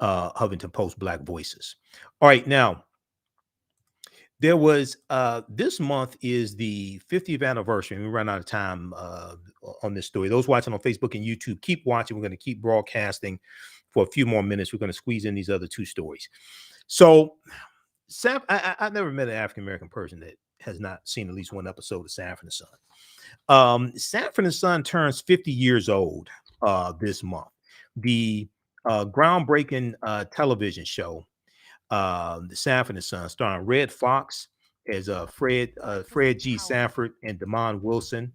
Huffington Post Black Voices. All right, now, there was, this month is the 50th anniversary, and we ran out of time on this story. Those watching on Facebook and YouTube, keep watching. We're going to keep broadcasting for a few more minutes. We're going to squeeze in these other two stories. So, I've never met an African-American person that has not seen at least one episode of Sanford Son. Sanford Son turns 50 years old this month. The groundbreaking television show, the Sanford Son, starring Red Fox as Fred G. Sanford and Damon Wilson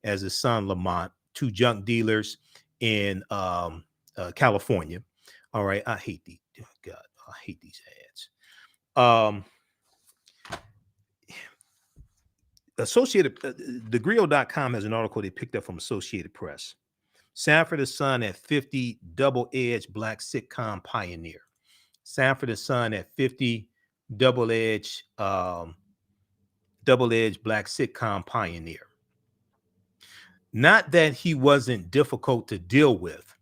as his son Lamont, two junk dealers in California. All right, I hate these. Oh God, I hate these ads. TheGrio.com has an article they picked up from Associated Press. Sanford Son at 50, double-edged black sitcom pioneer. Sanford Son at 50, double-edged black sitcom pioneer. Not that he wasn't difficult to deal with,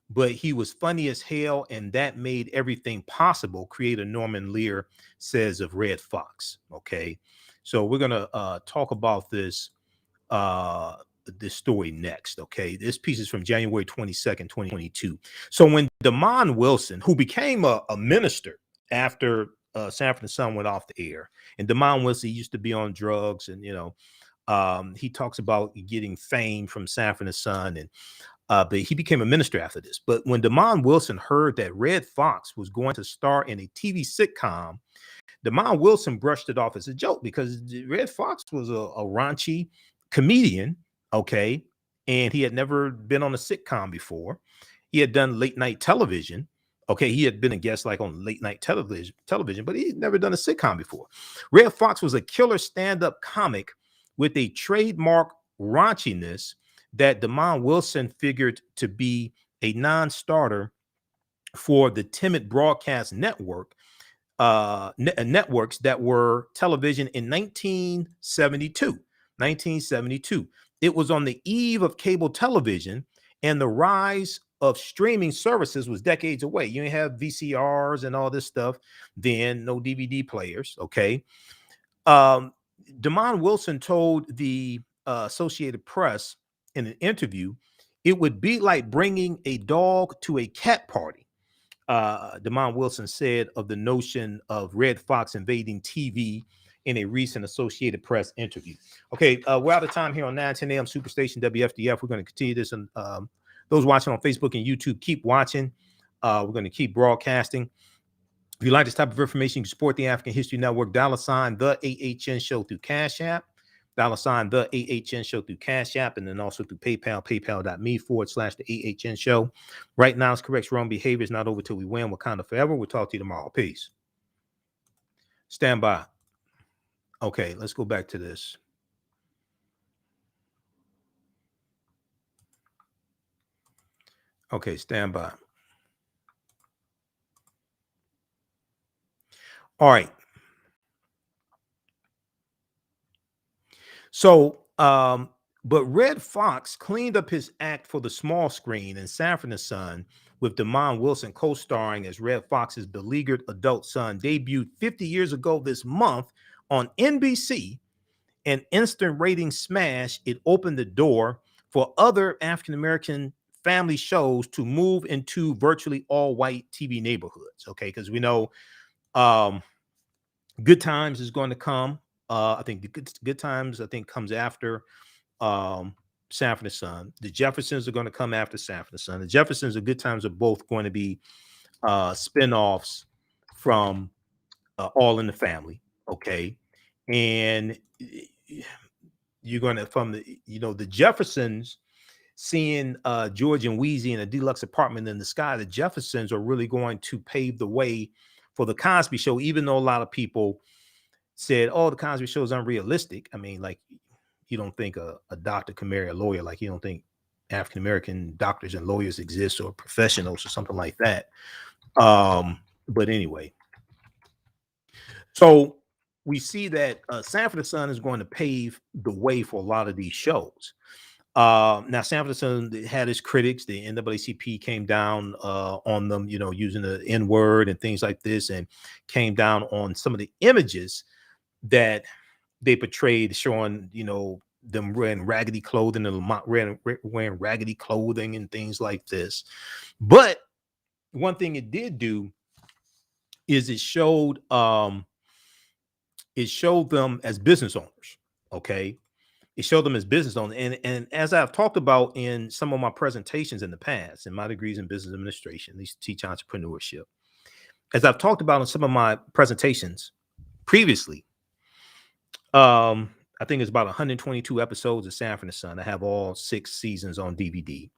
but he was funny as hell, and that made everything possible, creator Norman Lear says of Red Fox. Okay. So we're going to talk about this this story next. Okay, this piece is from January 22nd, 2022. So when Damon Wilson, who became a minister after Sanford Son went off the air, and Damon Wilson used to be on drugs, and he talks about getting fame from Sanford Son, and but he became a minister after this. But when Damon Wilson heard that Red Fox was going to star in a TV sitcom, Damon Wilson brushed it off as a joke because Red Fox was a raunchy comedian, okay, and he had never been on a sitcom before. He had done late night television, okay. He had been a guest like on late night television, but he'd never done a sitcom before. Red Fox was a killer stand-up comic with a trademark raunchiness that Damon Wilson figured to be a non-starter for the timid broadcast networks that were television in 1972. 1972. It was on the eve of cable television, and the rise of streaming services was decades away. You didn't have VCRs and all this stuff then, no DVD players, okay? Damon Wilson told the Associated Press in an interview, it would be like bringing a dog to a cat party. Damon Wilson said of the notion of Red Fox invading TV in a recent Associated Press interview. Okay, we're out of time here on 910 AM Superstation WFDF. We're going to continue this, and those watching on Facebook and YouTube, keep watching. We're going to keep broadcasting. If you like this type of information, you can support the African History Network, $ the AHN Show through Cash App, $ the AHN Show through Cash App, and then also through PayPal, paypal.me/the AHN Show. Right now, it's correct wrong behavior is not over till we win. Wakanda forever. We'll talk to you tomorrow. Peace. Stand by. Okay, let's go back to this. Okay, stand by. All right. So, but Red Fox cleaned up his act for the small screen in Sanford Son, with Damon Wilson co-starring as Red Fox's beleaguered adult son, debuted 50 years ago this month on NBC. An instant rating smash. It opened the door for other African-American family shows to move into virtually all-white TV neighborhoods, okay? Because we know Good Times is going to come. I think the Good Times, I think, comes after Sanford Son. The Jeffersons are going to come after Sanford Son. The Jeffersons and Good Times are both going to be spinoffs from All in the Family, okay? And you're going to, from the Jeffersons, seeing George and Wheezy in a deluxe apartment in the sky, the Jeffersons are really going to pave the way for the Cosby Show, even though a lot of people said, oh, the Cosby Show is unrealistic. I mean, like, you don't think a doctor can marry a lawyer. Like, you don't think African-American doctors and lawyers exist, or professionals or something like that. But anyway, so we see that Sanford Son is going to pave the way for a lot of these shows. Now, Sanford Son had his critics. The NAACP came down on them, using the N-word and things like this, and came down on some of the images that they portrayed, showing, them wearing raggedy clothing and wearing raggedy clothing and things like this. But one thing it did do is it showed them as business owners. Okay. It showed them as business owners. And as I've talked about in some of my presentations in the past, in my degrees in business administration, these teach entrepreneurship. As I've talked about in some of my presentations previously, I think it's about 122 episodes of Sanford Son. I have all 6 seasons on DVD.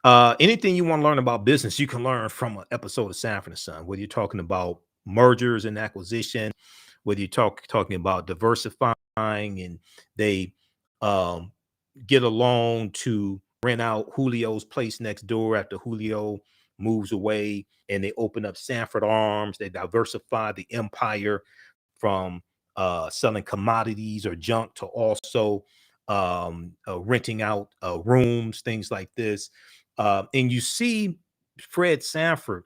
Anything you want to learn about business, you can learn from an episode of Sanford Son, whether you're talking about mergers and acquisition, whether you're talking about diversifying, and they get a loan to rent out Julio's place next door after Julio moves away, and they open up Sanford Arms. They diversify the empire from selling commodities or junk to also renting out rooms, things like this. And you see Fred Sanford,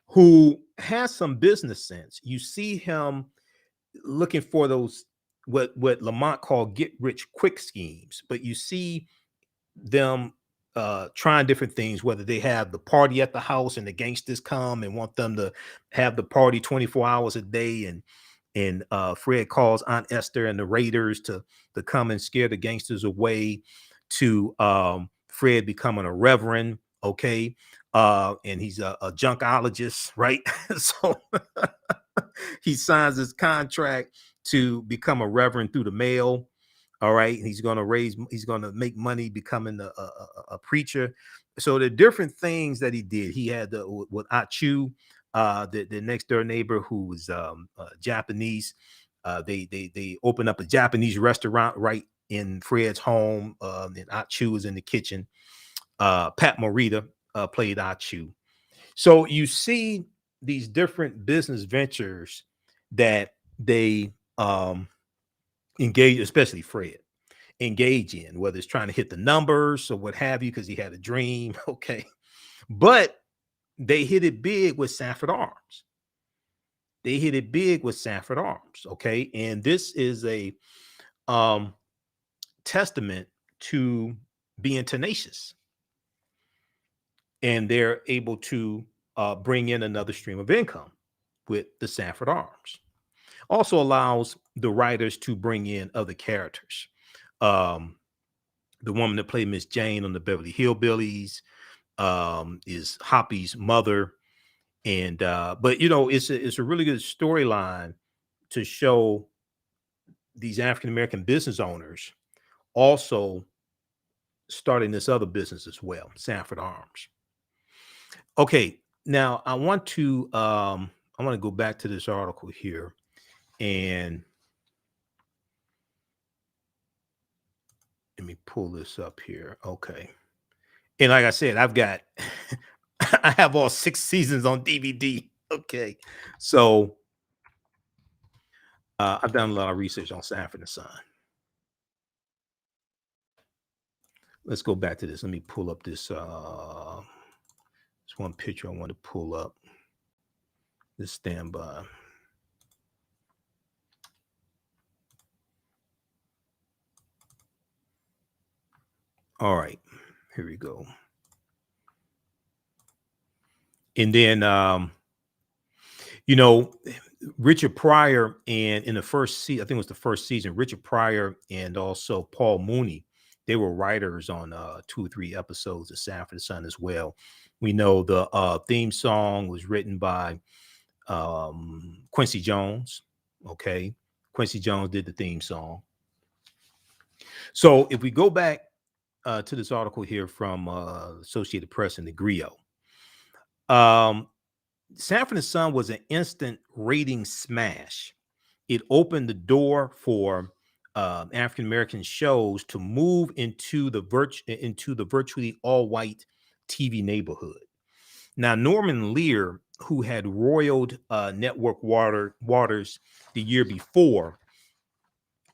who has some business sense. You see him looking for those what Lamont called get rich quick schemes, but you see them trying different things, whether they have the party at the house and the gangsters come and want them to have the party 24 hours a day, and Fred calls Aunt Esther and the Raiders to come and scare the gangsters away, to Fred becoming a reverend, okay, and he's a junkologist, right? So he signs his contract to become a reverend through the mail. All right, he's going to make money becoming a preacher. So the different things that he did. He had with Achu, the next door neighbor who was Japanese. They opened up a Japanese restaurant right in Fred's home, and Achu was in the kitchen. Pat Morita played Achu. So you see these different business ventures that they engage, especially Fred, engage in, whether it's trying to hit the numbers or what have you, because he had a dream. Okay. But they hit it big with Sanford Arms. Okay. And this is a testament to being tenacious. And they're able to bring in another stream of income with the Sanford Arms. Also allows the writers to bring in other characters. The woman that played Miss Jane on the Beverly Hillbillies is Hoppy's mother. And but it's a really good storyline to show these African-American business owners also starting this other business as well, Sanford Arms. Okay, now I want to go back to this article here, and let me pull this up here. Okay. And like I said, I've got I have all 6 seasons on DVD. Okay. So I've done a lot of research on Sanford Son. Let's go back to this. Let me pull up this one picture I want to pull up. Just stand by. All right, here we go. And then Richard Pryor, and in the first season, I think it was the first season, Richard Pryor and also Paul Mooney, they were writers on 2 or 3 episodes of Sanford Son as well. We know the theme song was written by Quincy Jones. Okay, Quincy Jones did the theme song. So if we go back to this article here from Associated Press and the Griot, Sanford Son was an instant rating smash. It opened the door for African-American shows to move into the virtually all-white TV neighborhood. Now, Norman Lear, who had roiled network waters the year before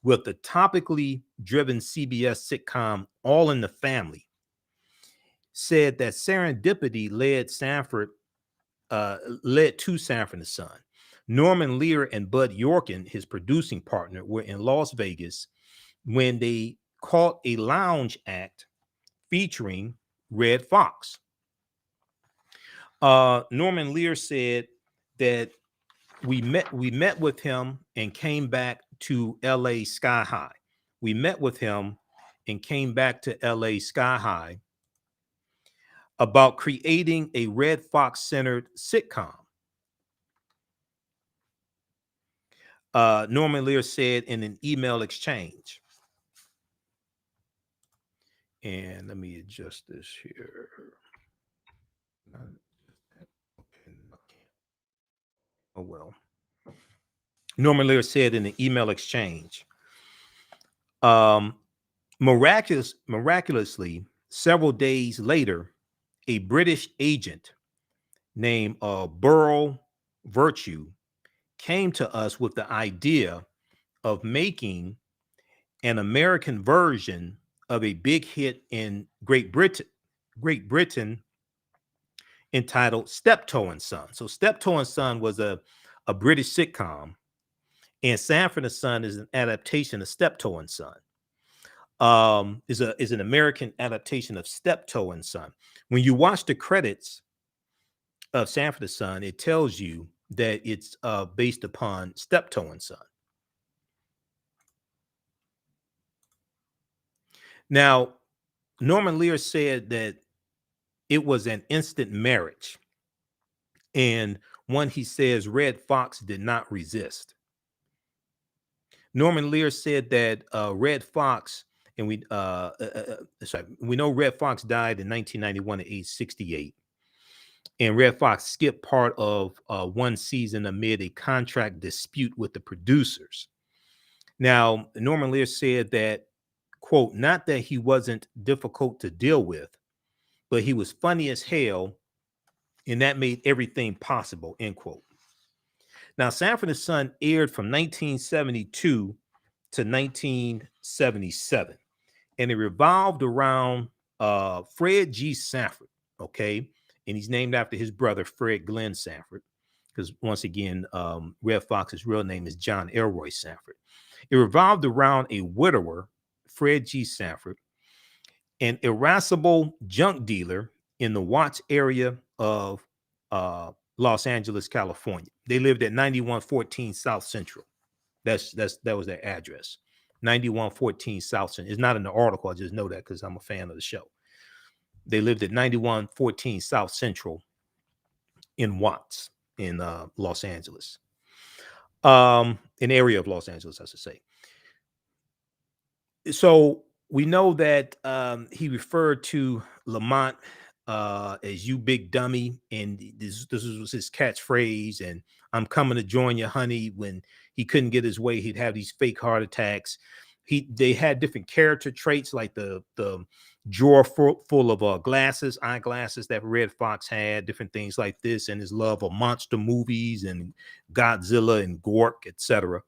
with the topically driven CBS sitcom All in the Family, said that serendipity led to Sanford Son. Norman Lear and Bud Yorkin, his producing partner, were in Las Vegas when they caught a lounge act featuring Red Fox. Norman Lear said that we met with him and came back to LA Sky High. We met with him and came back to LA Sky High about creating a Red Fox centered sitcom. Norman Lear said in an email exchange. And let me adjust this here. Oh, well. Norman Lear said in an email exchange, miraculously, several days later, a British agent named Burl Virtue came to us with the idea of making an American version of a big hit in Great Britain entitled Steptoe and Son. So Steptoe and Son was a British sitcom, And Sanford Son is an adaptation of Steptoe and Son. Is an American adaptation of Steptoe and Son. When you watch the credits of Sanford Son, it tells you that it's based upon Steptoe and Son. Now, Norman Lear said that it was an instant marriage, and one he says Red Fox did not resist. Norman Lear said that Red Fox, and we know Red Fox died in 1991 at age 68. And Red Fox skipped part of one season amid a contract dispute with the producers. Now, Norman Lear said that, quote, not that he wasn't difficult to deal with, but he was funny as hell, and that made everything possible, end quote. Now, Sanford & Son aired from 1972 to 1977, and it revolved around Fred G. Sanford, okay? And he's named after his brother, Fred Glenn Sanford, because once again, Red Fox's real name is John Elroy Sanford. It revolved around a widower, Fred G. Sanford, an irascible junk dealer in the Watts area of Los Angeles, California. They lived at 9114 South Central. That was their address. 9114 South Central. It's not in the article. I just know that because I'm a fan of the show. They lived at 9114 South Central in Watts in Los Angeles. An area of Los Angeles, I should say. So we know that he referred to Lamont as "you big dummy," and this was his catchphrase. And "I'm coming to join you, honey." When he couldn't get his way, he'd have these fake heart attacks. They had different character traits, like the drawer full of glasses, eyeglasses that Red Fox had, different things like this, and his love of monster movies and Godzilla and Gork, etc.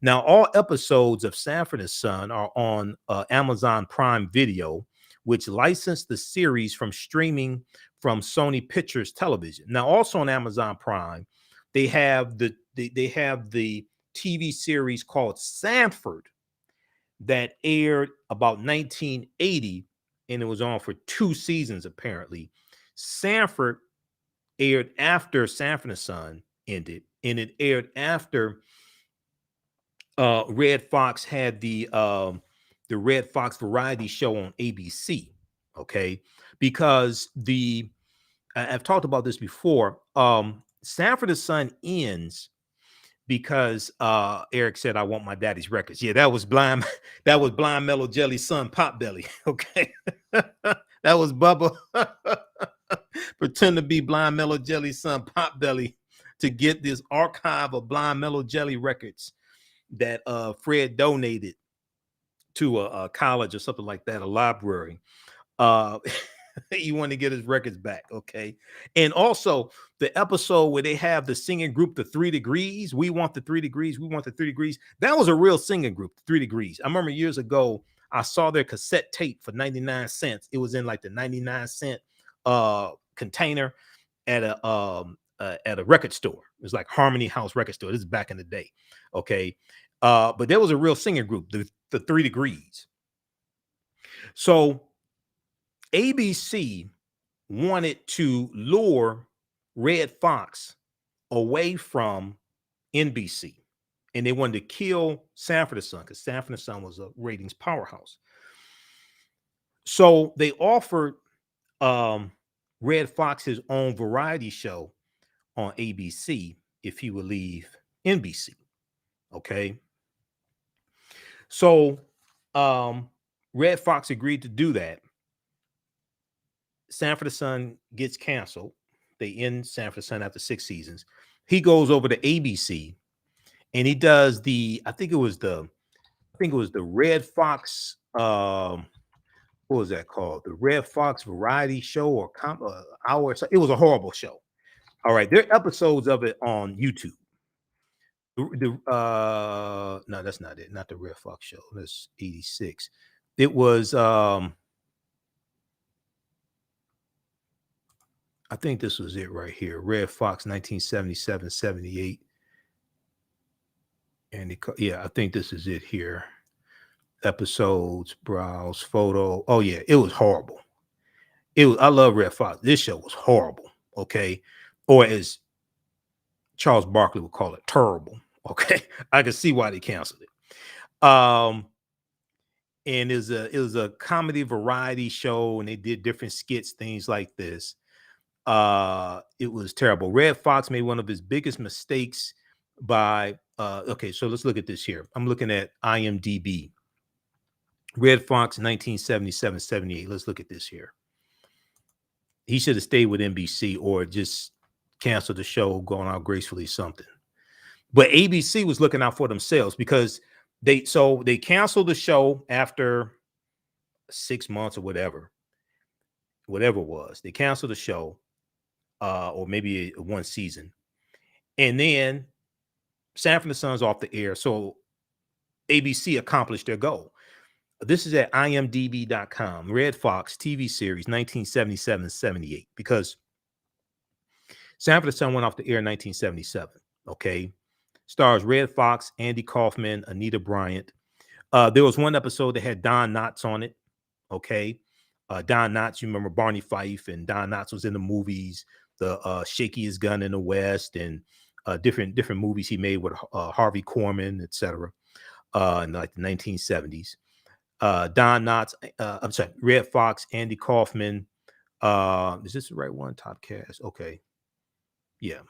Now, all episodes of Sanford & Son are on Amazon Prime Video, which licensed the series from streaming from Sony Pictures Television. Now, also on Amazon Prime, they have the TV series called Sanford that aired about 1980, and it was on for 2 seasons, apparently. Sanford aired after Sanford & Son ended, and it aired after Red Fox had the Red Fox variety show on ABC, okay? Because I've talked about this before. Sanford & Son ends because Eric said, "I want my daddy's records." Yeah, that was Blind Mellow Jelly Son Potbelly. Okay. That was Bubba pretend to be Blind Mellow Jelly Son Potbelly to get this archive of Blind Mellow Jelly records that Fred donated to a college or something like that, a library. He wanted to get his records back, okay? And also the episode where they have the singing group, the 3 Degrees. We want the 3 Degrees. We want the 3 Degrees. That was a real singing group, the 3 Degrees. I remember years ago, I saw their cassette tape for 99 cents. It was in like the 99-cent container at a record store. It was like Harmony House record store. This is back in the day, okay? But there was a real singing group, the 3 Degrees. So ABC wanted to lure Red Fox away from NBC, and they wanted to kill Sanford & Son because Sanford & Son was a ratings powerhouse. So they offered Red Fox his own variety show on ABC if he would leave NBC. Okay. So Red Fox agreed to do that. Sanford & Son gets canceled. They end Sanford & Son after 6 seasons. He goes over to ABC and he does I think it was the Red Fox, what was that called? The Red Fox Variety Show or Hour. It was a horrible show. All right. There are episodes of it on YouTube. No, that's not it. Not the Red Fox Show. That's 86. It was I think this was it right here. Red Fox 1977, 78. And yeah, I think this is it here. Episodes, browse, photo. Oh yeah, it was horrible. I love Red Fox. This show was horrible. Okay. Or as Charles Barkley would call it, terrible. Okay. I can see why they canceled it. And it was a comedy variety show, and they did different skits, things like this. It was terrible. Red Fox made one of his biggest mistakes by okay, so let's look at this here. I'm looking at IMDb. Red Fox 1977-78. Let's look at this here. He should have stayed with NBC or just canceled the show, gone out gracefully, something. But ABC was looking out for themselves because they canceled the show after 6 months or whatever it was. They canceled the show, or maybe one season, and then Sanford Son's off the air. So ABC accomplished their goal. This is at imdb.com. Red Fox TV series 1977-78, because Sanford Son went off the air in 1977. Okay. Stars Red Fox, Andy Kaufman, Anita Bryant. There was one episode that had Don Knotts on it. Okay. Don Knotts, you remember Barney Fife, and Don Knotts was in the movies, the Shakiest Gun in the West, and different movies he made with Harvey Korman, etc. In like the 1970s. Don Knotts, I'm sorry, Red Fox, Andy Kaufman. Is this the right one? Top cast. Okay. Yeah.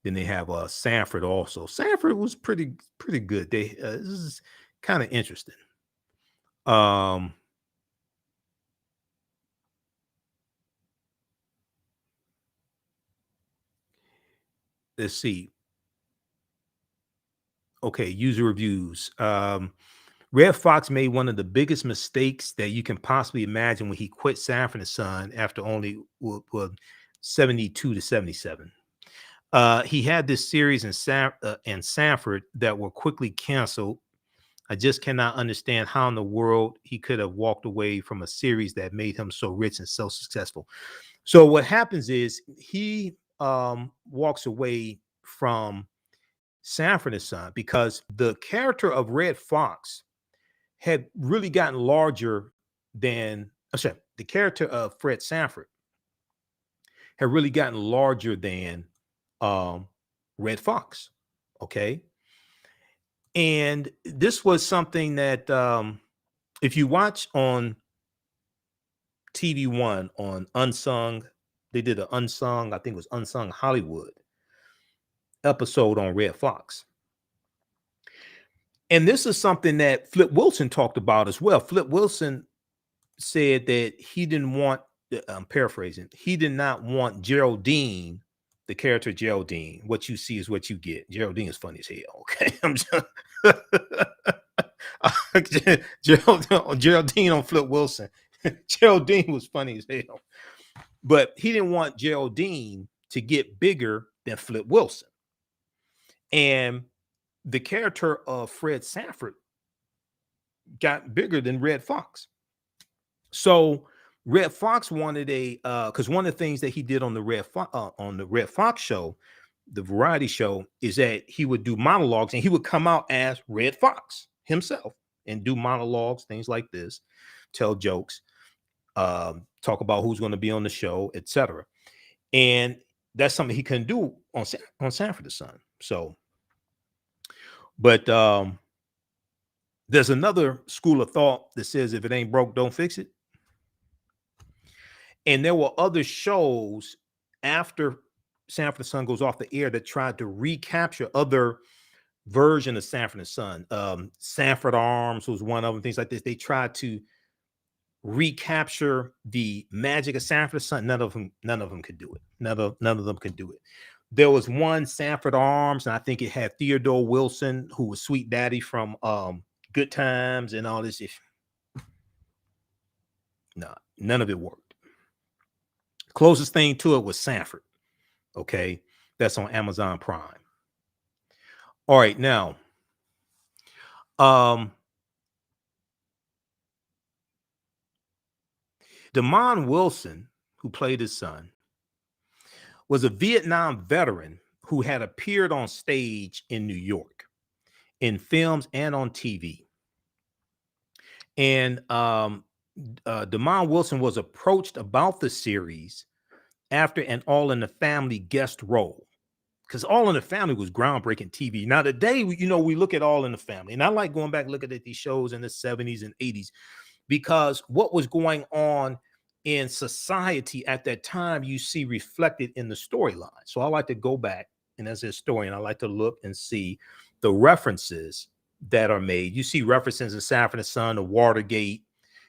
Then they have Sanford also. Sanford was pretty good. This is kind of interesting. Let's see. Okay, user reviews. Red Fox made one of the biggest mistakes that you can possibly imagine when he quit Sanford Son after only 72 to 77. He had this series in Sanford that were quickly canceled. I just cannot understand how in the world he could have walked away from a series that made him so rich and so successful. So what happens is he walks away from Sanford Son because the character of Red Fox had really gotten larger than the character of Fred Sanford had really gotten larger than Red Fox. Okay. And this was something that if you watch on TV One on Unsung, they did an Unsung, I think it was Unsung Hollywood episode on Red Fox. And this is something that Flip Wilson talked about as well. Flip Wilson said that he didn't want, I'm paraphrasing, he did not want Geraldine, the character Geraldine. What you see is what you get. Geraldine is funny as hell. Okay. I'm just Geraldine on Flip Wilson. Geraldine was funny as hell. But he didn't want Geraldine to get bigger than Flip Wilson. And the character of Fred Sanford got bigger than Red Fox. So Red Fox wanted because one of the things that he did on the Red Fox show, the variety show, is that he would do monologues and he would come out as Red Fox himself and do monologues, things like this, tell jokes, talk about who's going to be on the show, etc. And that's something he couldn't do on Sanford Son. So, but there's another school of thought that says if it ain't broke, don't fix it. And there were other shows after Sanford Son goes off the air that tried to recapture other version of Sanford Son. Sanford Arms was one of them, things like this. They tried to recapture the magic of Sanford Son. None of them could do it. None of them could do it. There was one Sanford Arms, and I think it had Theodore Wilson, who was Sweet Daddy from Good Times and all this. No, none of it worked. Closest thing to it was Sanford. Okay. That's on Amazon Prime. All right. Now, Damon Wilson, who played his son, was a Vietnam veteran who had appeared on stage in New York, in films and on TV. And Damon Wilson was approached about the series after an All in the Family guest role, because All in the Family was groundbreaking TV. Now today, we look at All in the Family, and I like going back looking at these shows in the 70s and 80s, because what was going on in society at that time, you see reflected in the storyline. So I like to go back, and as a historian, I like to look and see the references that are made. You see references in Sanford Son, the Watergate.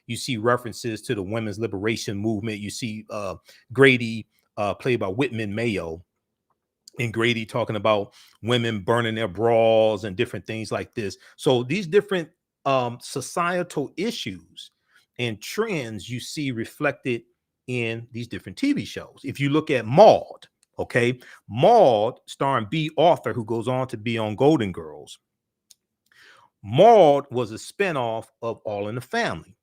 You see references to the women's liberation movement. You see Grady, played by Whitman Mayo, and Grady talking about women burning their bras and different things like this. So these different societal issues and trends you see reflected in these different TV shows. If you look at Maude, okay, Maude, starring B. Arthur, who goes on to be on Golden Girls. Maude was a spinoff of All in the Family.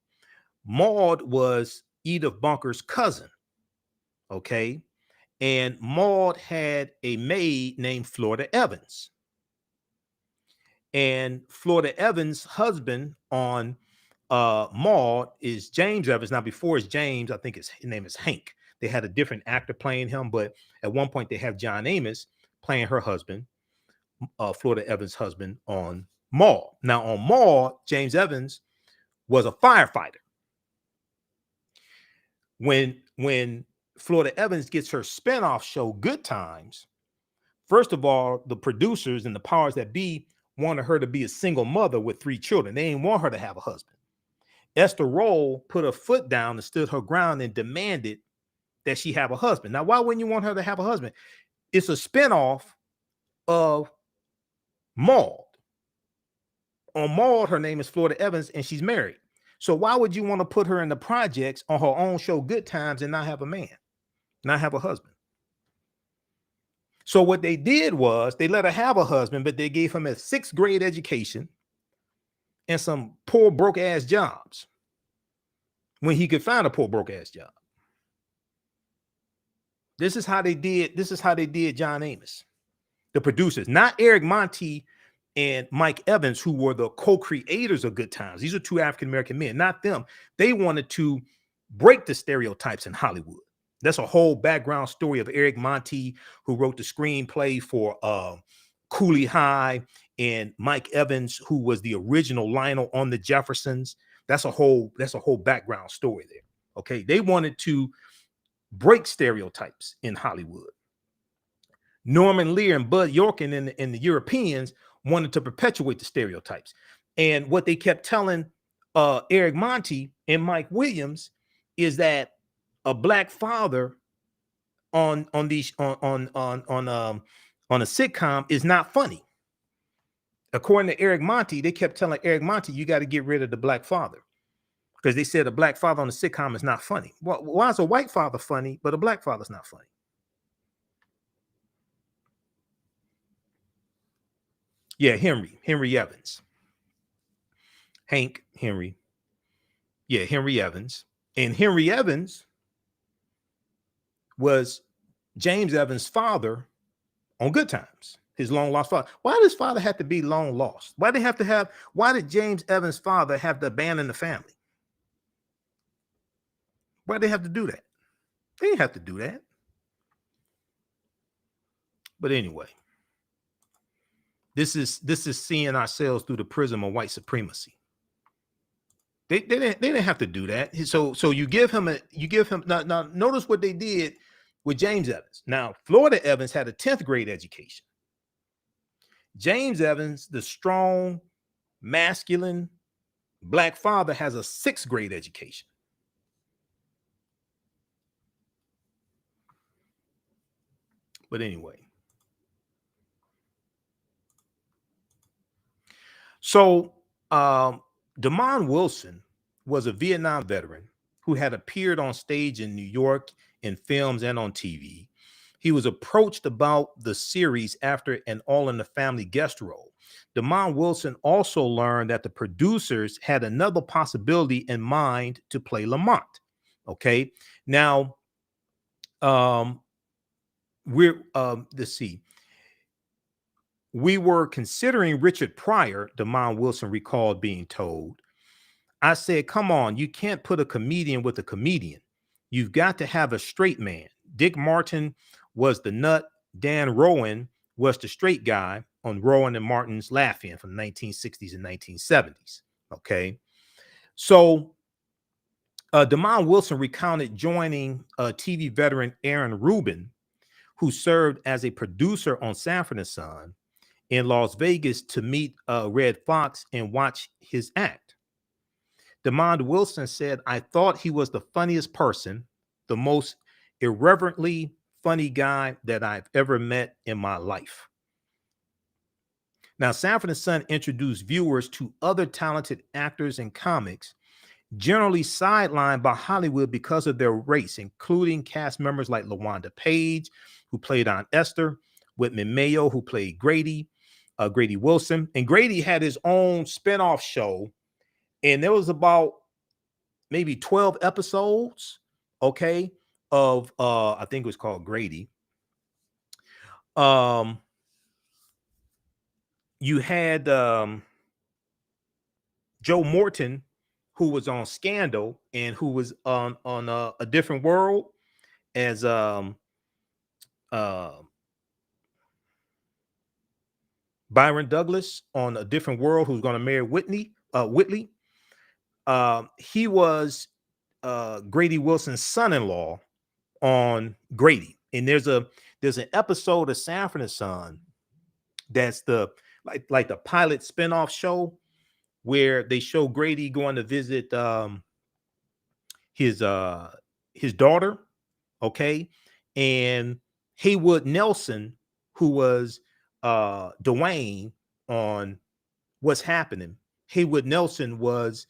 Maude was Edith Bunker's cousin, okay? And Maude had a maid named Florida Evans. And Florida Evans' husband on Maude is James Evans. Now, before it's James, I think his name is Hank. They had a different actor playing him, but at one point they have John Amos playing her husband, Florida Evans' husband on Maude. Now, on Maude, James Evans was a firefighter. When Florida Evans gets her spinoff show, Good Times, first of all, the producers and the powers that be wanted her to be a single mother with 3 children. They didn't want her to have a husband. Esther Roll put her foot down and stood her ground and demanded that she have a husband. Now, why wouldn't you want her to have a husband? It's a spinoff of Maude. On Maude, her name is Florida Evans, and she's married. So why would you want to put her in the projects on her own show, Good Times, and not have a man, not have a husband? So what they did was they let her have a husband, but they gave him a 6th grade education and some poor broke ass jobs when he could find a poor broke ass job. This is how they did John Amos, the producers, not Eric Monte and Mike Evans, who were the co-creators of Good Times. These are 2 African-American men, not them. They wanted to break the stereotypes in Hollywood. That's a whole background story of Eric Monte, who wrote the screenplay for Cooley High, and Mike Evans, who was the original Lionel on the Jeffersons. That's a whole background story there. Okay, they wanted to break stereotypes in Hollywood. Norman Lear and Bud Yorkin and the Europeans wanted to perpetuate the stereotypes. And what they kept telling Eric Monte and Mike Williams is that a black father on a sitcom is not funny. According to Eric Monte, they kept telling Eric Monte, you got to get rid of the black father, because they said a black father on a sitcom is not funny. Well, why is a white father funny, but a black father's not funny? Yeah, Henry Evans. Hank Henry. Yeah, Henry Evans. And Henry Evans was James Evans' father on Good Times, his long lost father. Why does father have to be long lost? Why did James Evans' father have to abandon the family? Why did they have to do that? They didn't have to do that. But anyway, this is seeing ourselves through the prism of white supremacy. They didn't have to do that. So you give him now notice what they did with James Evans. Now, Florida Evans had a 10th grade education. James Evans, the strong, masculine black father, has a 6th grade education. But anyway, so Damon Wilson was a Vietnam veteran who had appeared on stage in New York, in films, and on TV. He was approached about the series after an All in the Family guest role. Damon Wilson also learned that the producers had another possibility in mind to play Lamont. Okay, now let's see. We were considering Richard Pryor, Damon Wilson recalled being told. I said, come on, you can't put a comedian with a comedian. You've got to have a straight man. Dick Martin was the nut. Dan Rowan was the straight guy on Rowan and Martin's Laugh-In from the 1960s and 1970s. Okay. So Damon Wilson recounted joining TV veteran Aaron Rubin, who served as a producer on Sanford Son in Las Vegas, to meet Red Fox and watch his act. Damon Wilson said, I thought he was the funniest person, the most irreverently funny guy that I've ever met in my life. Now, Sanford Son introduced viewers to other talented actors and comics, generally sidelined by Hollywood because of their race, including cast members like LaWanda Page, who played Aunt Esther, Whitman Mayo, who played Grady, Grady Wilson. And Grady had his own spinoff show, and there was about maybe 12 episodes, okay, of I think it was called Grady. You had Joe Morton, who was on Scandal and who was on a different world as Byron Douglas on A Different World, who's going to marry Whitley. He was Grady Wilson's son-in-law on Grady. And there's an episode of Sanford Son that's the like the pilot spinoff show where they show Grady going to visit his daughter, okay, and Haywood Nelson, who was Dwayne on What's Happening. Haywood Nelson was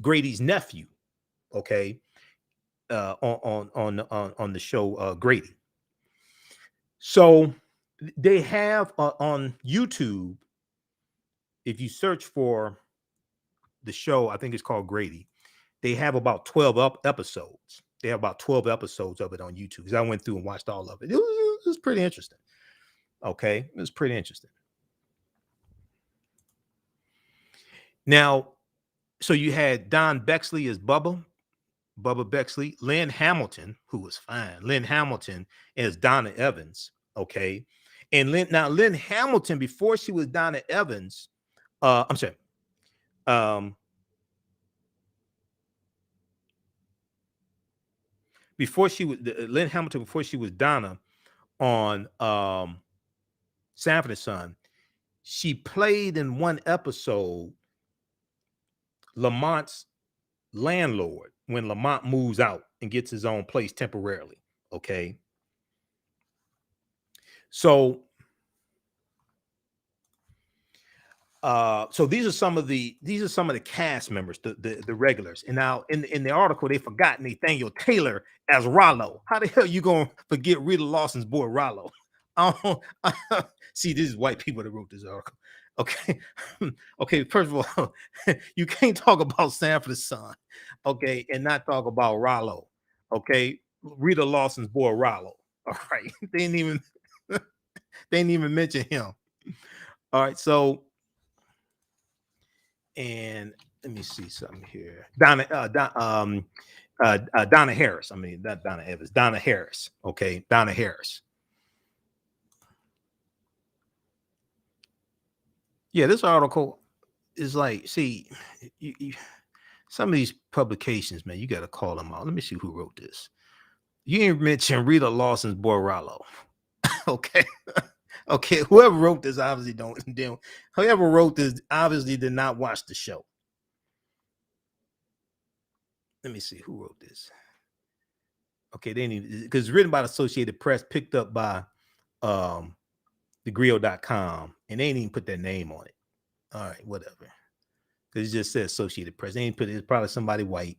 Grady's nephew, okay, on the show Grady. So they have on YouTube, if you search for the show, I think it's called Grady, they have about 12 episodes. They have about 12 episodes of it on YouTube, because I went through and watched all of it. It was pretty interesting. Okay, it was pretty interesting. Now, so you had Don Bexley as Bubba Bexley, Lynn Hamilton, who was fine, Lynn Hamilton as Donna Evans, okay, and Lynn Hamilton, before she was Donna Evans, I'm sorry, before she was Lynn Hamilton, before she was Donna on Sanford Son, she played in one episode Lamont's landlord when Lamont moves out and gets his own place temporarily. Okay. So these are some of the cast members, the regulars. And now in the article, they forgot Nathaniel Taylor as Rollo. How the hell you gonna forget Rita Lawson's boy Rollo? See, this is white people that wrote this article. Okay. Okay, first of all, you can't talk about Sanford Son, okay, and not talk about Rollo. Okay, Rita Lawson's boy Rollo. All right. They didn't even mention him. All right, so and let me see something here. Donna Harris. I mean, not Donna Evans, Donna Harris. Okay, Donna Harris. Yeah, this article is like, see, some of these publications, man, you got to call them out. Let me see who wrote this. You ain't mentioned Rita Lawson's boy Rollo. Okay. Okay, whoever wrote this obviously whoever wrote this obviously did not watch the show. Let me see who wrote this. Okay, they need, because it's written by the Associated Press, picked up by thegrio.com, and they ain't even put their name on it. All right, whatever. Because it just says Associated Press. They ain't put it. It's probably somebody white,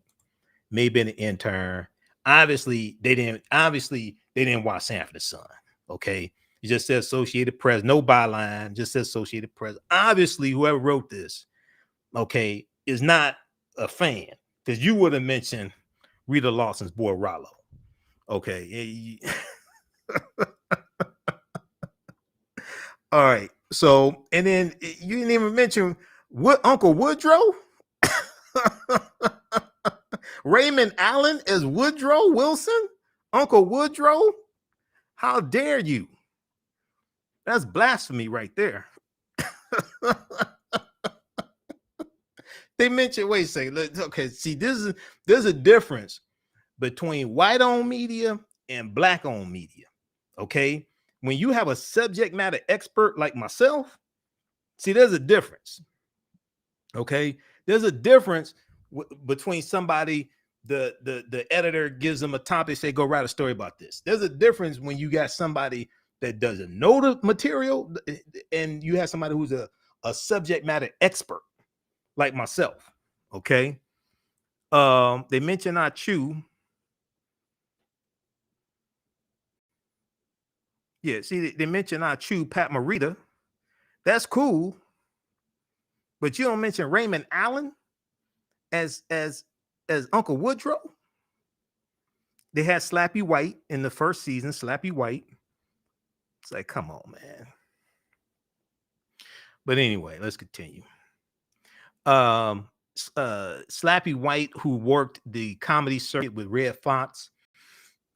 maybe an intern. Obviously, they didn't watch Sanford Son. Okay. It just says Associated Press, no byline, just says Associated Press. Obviously, whoever wrote this, okay, is not a fan, because you would have mentioned Rita Lawson's boy Rollo. Okay. All right. So, and then you didn't even mention Uncle Woodrow. Raymond Allen as Woodrow Wilson. Uncle Woodrow. How dare you? That's blasphemy right there. They mentioned, wait a second. Okay, see, there's a difference between white-owned media and black-owned media. Okay. When you have a subject matter expert like myself, see, there's a difference. Okay. There's a difference between somebody, the editor gives them a topic, say, go write a story about this. There's a difference when you got somebody that doesn't know the material and you have somebody who's a subject matter expert like myself. Okay. They mentioned I chew. Yeah, see, they mentioned I chew Pat Morita. That's cool. But you don't mention Raymond Allen as Uncle Woodrow. They had Slappy White in the first season, Slappy White. It's like, come on, man. But anyway, let's continue. Slappy White, who worked the comedy circuit with Red Fox,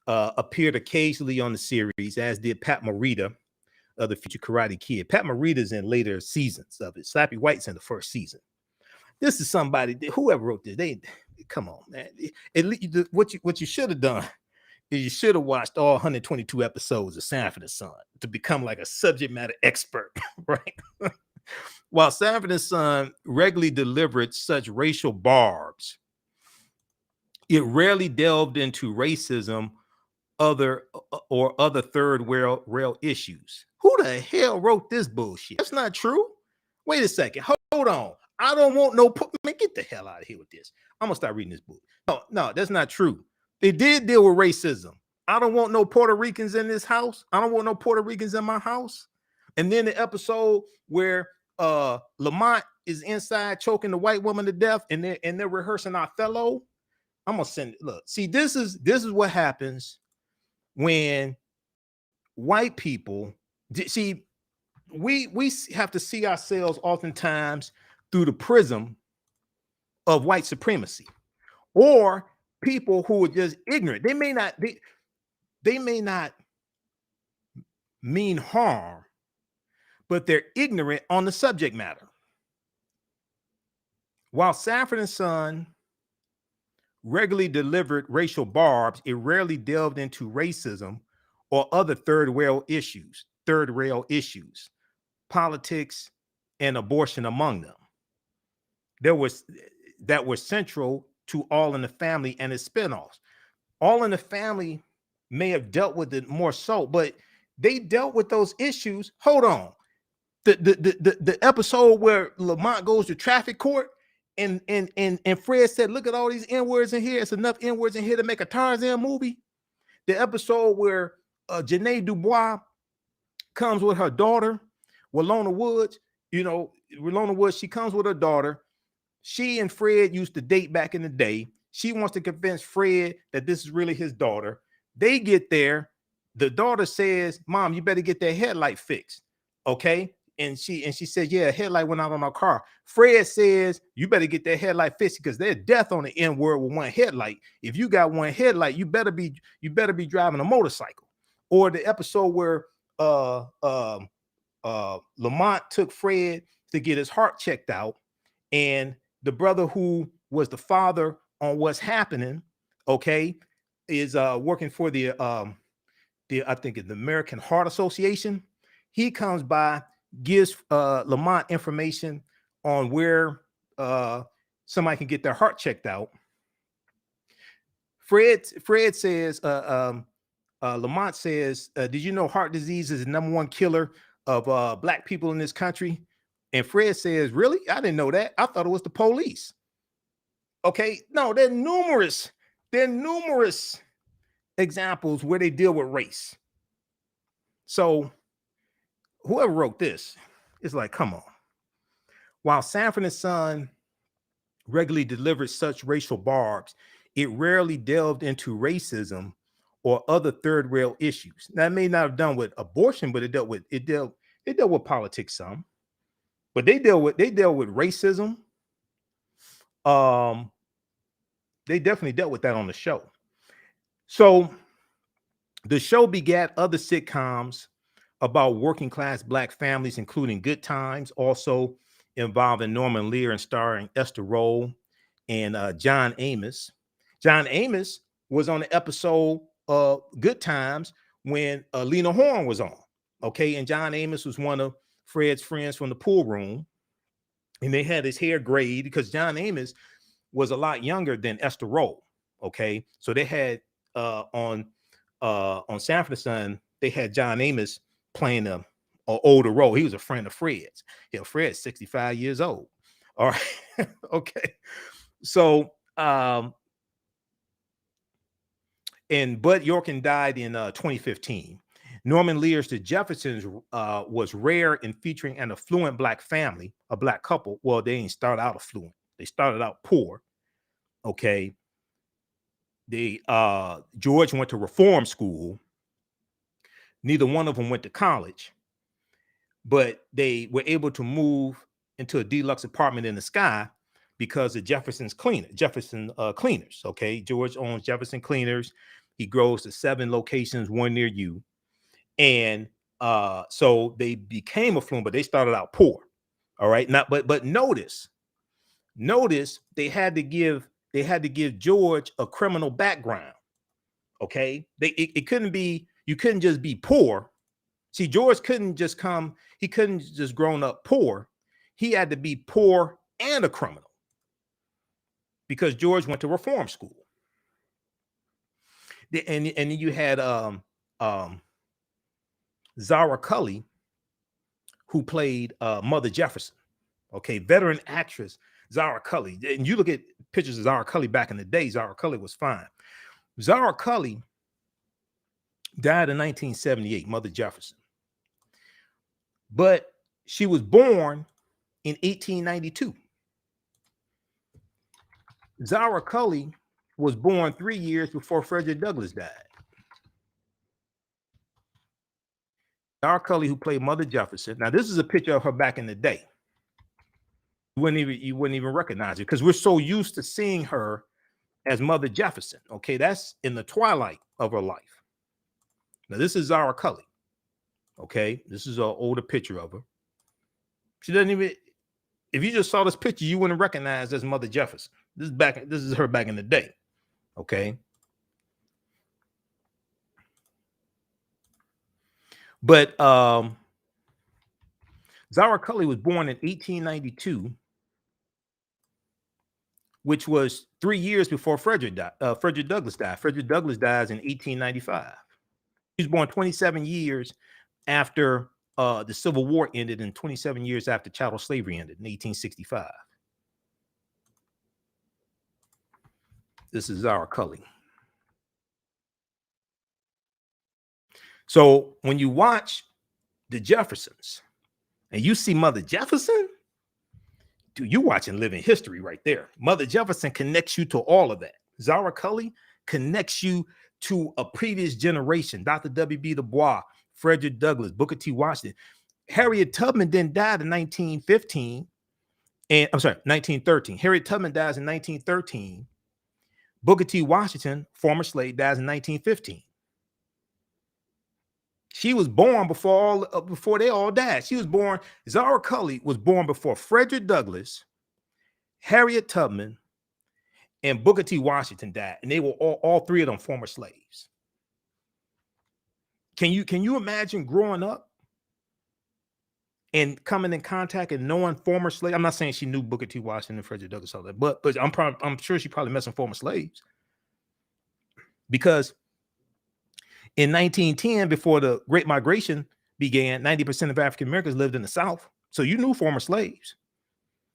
appeared occasionally on the series, as did Pat Morita of the Future Karate Kid. Pat Morita's in later seasons of it. Slappy White's in the first season. This is somebody, whoever wrote this, they come on, man. At least what you should have done is you should have watched all 122 episodes of Sanford Son to become like a subject matter expert, right? While Sanford Son regularly delivered such racial barbs, it rarely delved into racism, other third world issues. Who the hell wrote this bullshit? That's not true. Wait a second. Hold on. I don't want no. Man, get the hell out of here with this. I'm gonna start reading this book. No, that's not true. They did deal with racism. I don't want no Puerto Ricans in this house. I don't want no Puerto Ricans in my house. And then the episode where Lamont is inside choking the white woman to death, and they're rehearsing Othello. I'm gonna send it. Look, see, this is what happens when white people see. We have to see ourselves oftentimes through the prism of white supremacy, or people who are just ignorant. They may not mean harm, but they're ignorant on the subject matter. While Sanford and Son regularly delivered racial barbs, it rarely delved into racism or other third rail issues, politics, and abortion among them. That were central to All in the Family and its spinoffs. All in the Family may have dealt with it more so, but they dealt with those issues. Hold on. The episode where Lamont goes to traffic court and Fred said, look at all these N-words in here. It's enough N-words in here to make a Tarzan movie. The episode where Janae Dubois comes with her daughter, Walona Woods. Walona Woods, she comes with her daughter. She and Fred used to date back in the day. She wants to convince Fred that this is really his daughter. They get there. The daughter says, Mom, you better get that headlight fixed. Okay. And she says, yeah, headlight went out on our car. Fred says, you better get that headlight fixed because there's death on the N-word with one headlight. If you got one headlight, you better be driving a motorcycle. Or the episode where Lamont took Fred to get his heart checked out, and the brother who was the father on what's happening, okay, is working for the I think the American Heart Association. He comes by, gives Lamont information on where somebody can get their heart checked out. Fred says, Lamont says, did you know heart disease is the #1 killer of black people in this country? And Fred says, really? I didn't know that. I thought it was the police. Okay, no, there are numerous examples where they deal with race. So whoever wrote this is like, come on. While Sanford and Son regularly delivered such racial barbs, it rarely delved into racism or other third rail issues. Now, it may not have done with abortion, but it dealt They dealt with politics some, but they dealt with racism. They definitely dealt with that on the show. So the show begat other sitcoms about working class Black families, including Good Times, also involving Norman Lear and starring Esther Rolle and John Amos. John Amos was on the episode of Good Times when Lena Horne was on. Okay, and John Amos was one of Fred's friends from the pool room, and they had his hair grayed because John Amos was a lot younger than Esther Rolle. Okay, so they had on Sanford Son, they had John Amos playing a older role. He was a friend of Fred's. You know, Fred's 65 years old. All right, okay. So and Bud Yorkin died in 2015. Norman Lear's The Jeffersons was rare in featuring an affluent Black family, a Black couple. Well, they didn't start out affluent. They started out poor. Okay. They George went to reform school. Neither one of them went to college, but they were able to move into a deluxe apartment in the sky because of Jefferson Cleaners. Okay. George owns Jefferson Cleaners. He grows to 7 locations, one near you. And so they became affluent, but they started out poor. All right. Now, but notice they had to give George a criminal background. Okay. It couldn't be, you couldn't just be poor. See, George couldn't just grown up poor. He had to be poor and a criminal because George went to reform school. And you had Zara Cully, who played Mother Jefferson. Okay, veteran actress Zara Cully. And you look at pictures of Zara Cully back in the day, Zara Cully was fine. Zara Cully died in 1978, Mother Jefferson. But she was born in 1892. Zara Cully was born 3 years before Frederick Douglass died. Zara Cully, who played Mother Jefferson. Now, this is a picture of her back in the day. You wouldn't even recognize it because we're so used to seeing her as Mother Jefferson. Okay, that's in the twilight of her life. Now, this is Zara Cully. Okay, this is an older picture of her. She doesn't even, if you just saw this picture, you wouldn't recognize as Mother Jefferson. This is her back in the day. Okay. But Zara Cully was born in 1892, which was 3 years before Frederick Douglass died. Frederick Douglass dies in 1895. He was born 27 years after the Civil War ended and 27 years after chattel slavery ended in 1865. This is Zara Cully. So when you watch The Jeffersons and you see Mother Jefferson, dude, you're watching living history right there. Mother Jefferson connects you to all of that. Zara Cully connects you to a previous generation. Dr. W.B. Du Bois, Frederick Douglass, Booker T. Washington. Harriet Tubman then died in 1913. And I'm sorry, 1913. Harriet Tubman dies in 1913. Booker T. Washington, former slave, dies in 1915. She was born before they all died. She was born, Zara Cully was born before Frederick Douglass, Harriet Tubman, and Booker T. Washington died. And they were all three of them former slaves. Can you imagine growing up and coming in contact and knowing former slaves? I'm not saying she knew Booker T. Washington and Frederick Douglass, all that, but I'm sure she probably met some former slaves. Because in 1910, before the Great Migration began, 90% of African Americans lived in the South. So you knew former slaves.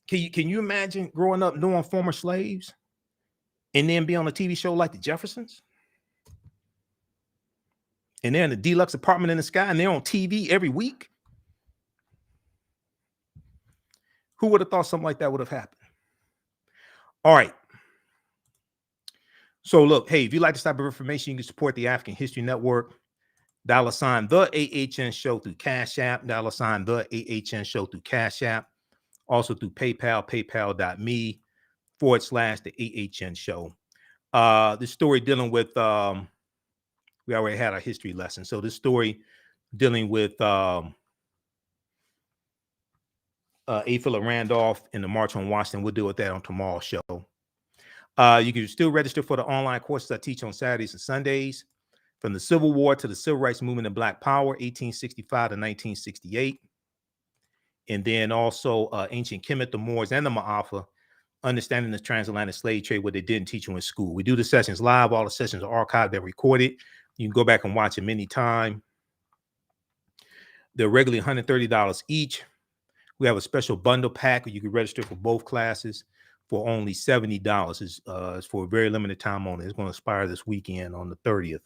Can you imagine growing up knowing former slaves and then be on a TV show like The Jeffersons? And they're in a deluxe apartment in the sky and they're on TV every week? Who would have thought something like that would have happened? All right. So look, hey, if you like this type of information, you can support the African History Network. $ the AHN show through Cash App, $ the AHN show through Cash App, also through PayPal, paypal.me/the AHN show. This story dealing with, we already had our history lesson. So this story dealing with AFIL at Randolph and the March on Washington. We'll deal with that on tomorrow's show. You can still register for the online courses I teach on Saturdays and Sundays. From the Civil War to the Civil Rights Movement and Black Power, 1865 to 1968. And then also Ancient Kemet, the Moors, and the Ma'afa, understanding the transatlantic slave trade, what they didn't teach you in school. We do the sessions live. All the sessions are archived and recorded. You can go back and watch them anytime. They're regularly $130 each. We have a special bundle pack where you can register for both classes for only $70. It's for a very limited time only. It's going to expire this weekend on the 30th.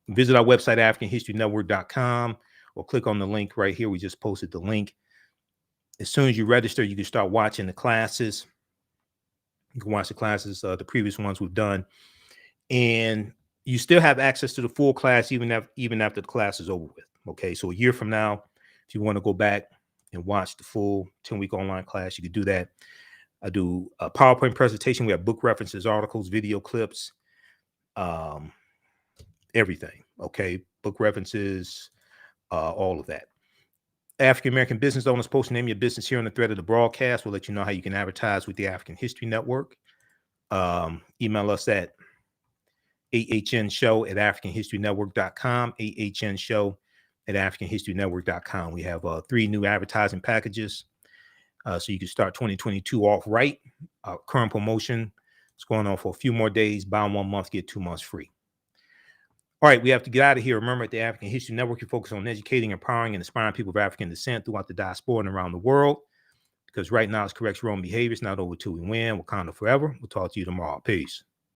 Visit our website, AfricanHistoryNetwork.com, or click on the link right here. We just posted the link. As soon as you register, you can start watching the classes. You can watch the classes, the previous ones we've done, and you still have access to the full class even after the class is over with. Okay, so a year from now, if you want to go back and watch the full 10-week online class, you can do that. I do a PowerPoint presentation. We have book references, articles, video clips, everything. Okay, book references, all of that. African American business owners, post name your business here on the thread of the broadcast. We'll let you know how you can advertise with the African History Network. Email us at AHNshow@AfricanHistoryNetwork.com, AHNshow@AfricanHistoryNetwork.com. We have 3 new advertising packages, so you can start 2022 off right. Current promotion is going on for a few more days. Buy 1 month, get 2 months free. All right, we have to get out of here. Remember, at the African History Network, you focus on educating, empowering, and inspiring people of African descent throughout the diaspora and around the world. Because right now, it's corrects wrong behaviors, not over till we win. Wakanda forever. We'll talk to you tomorrow. Peace.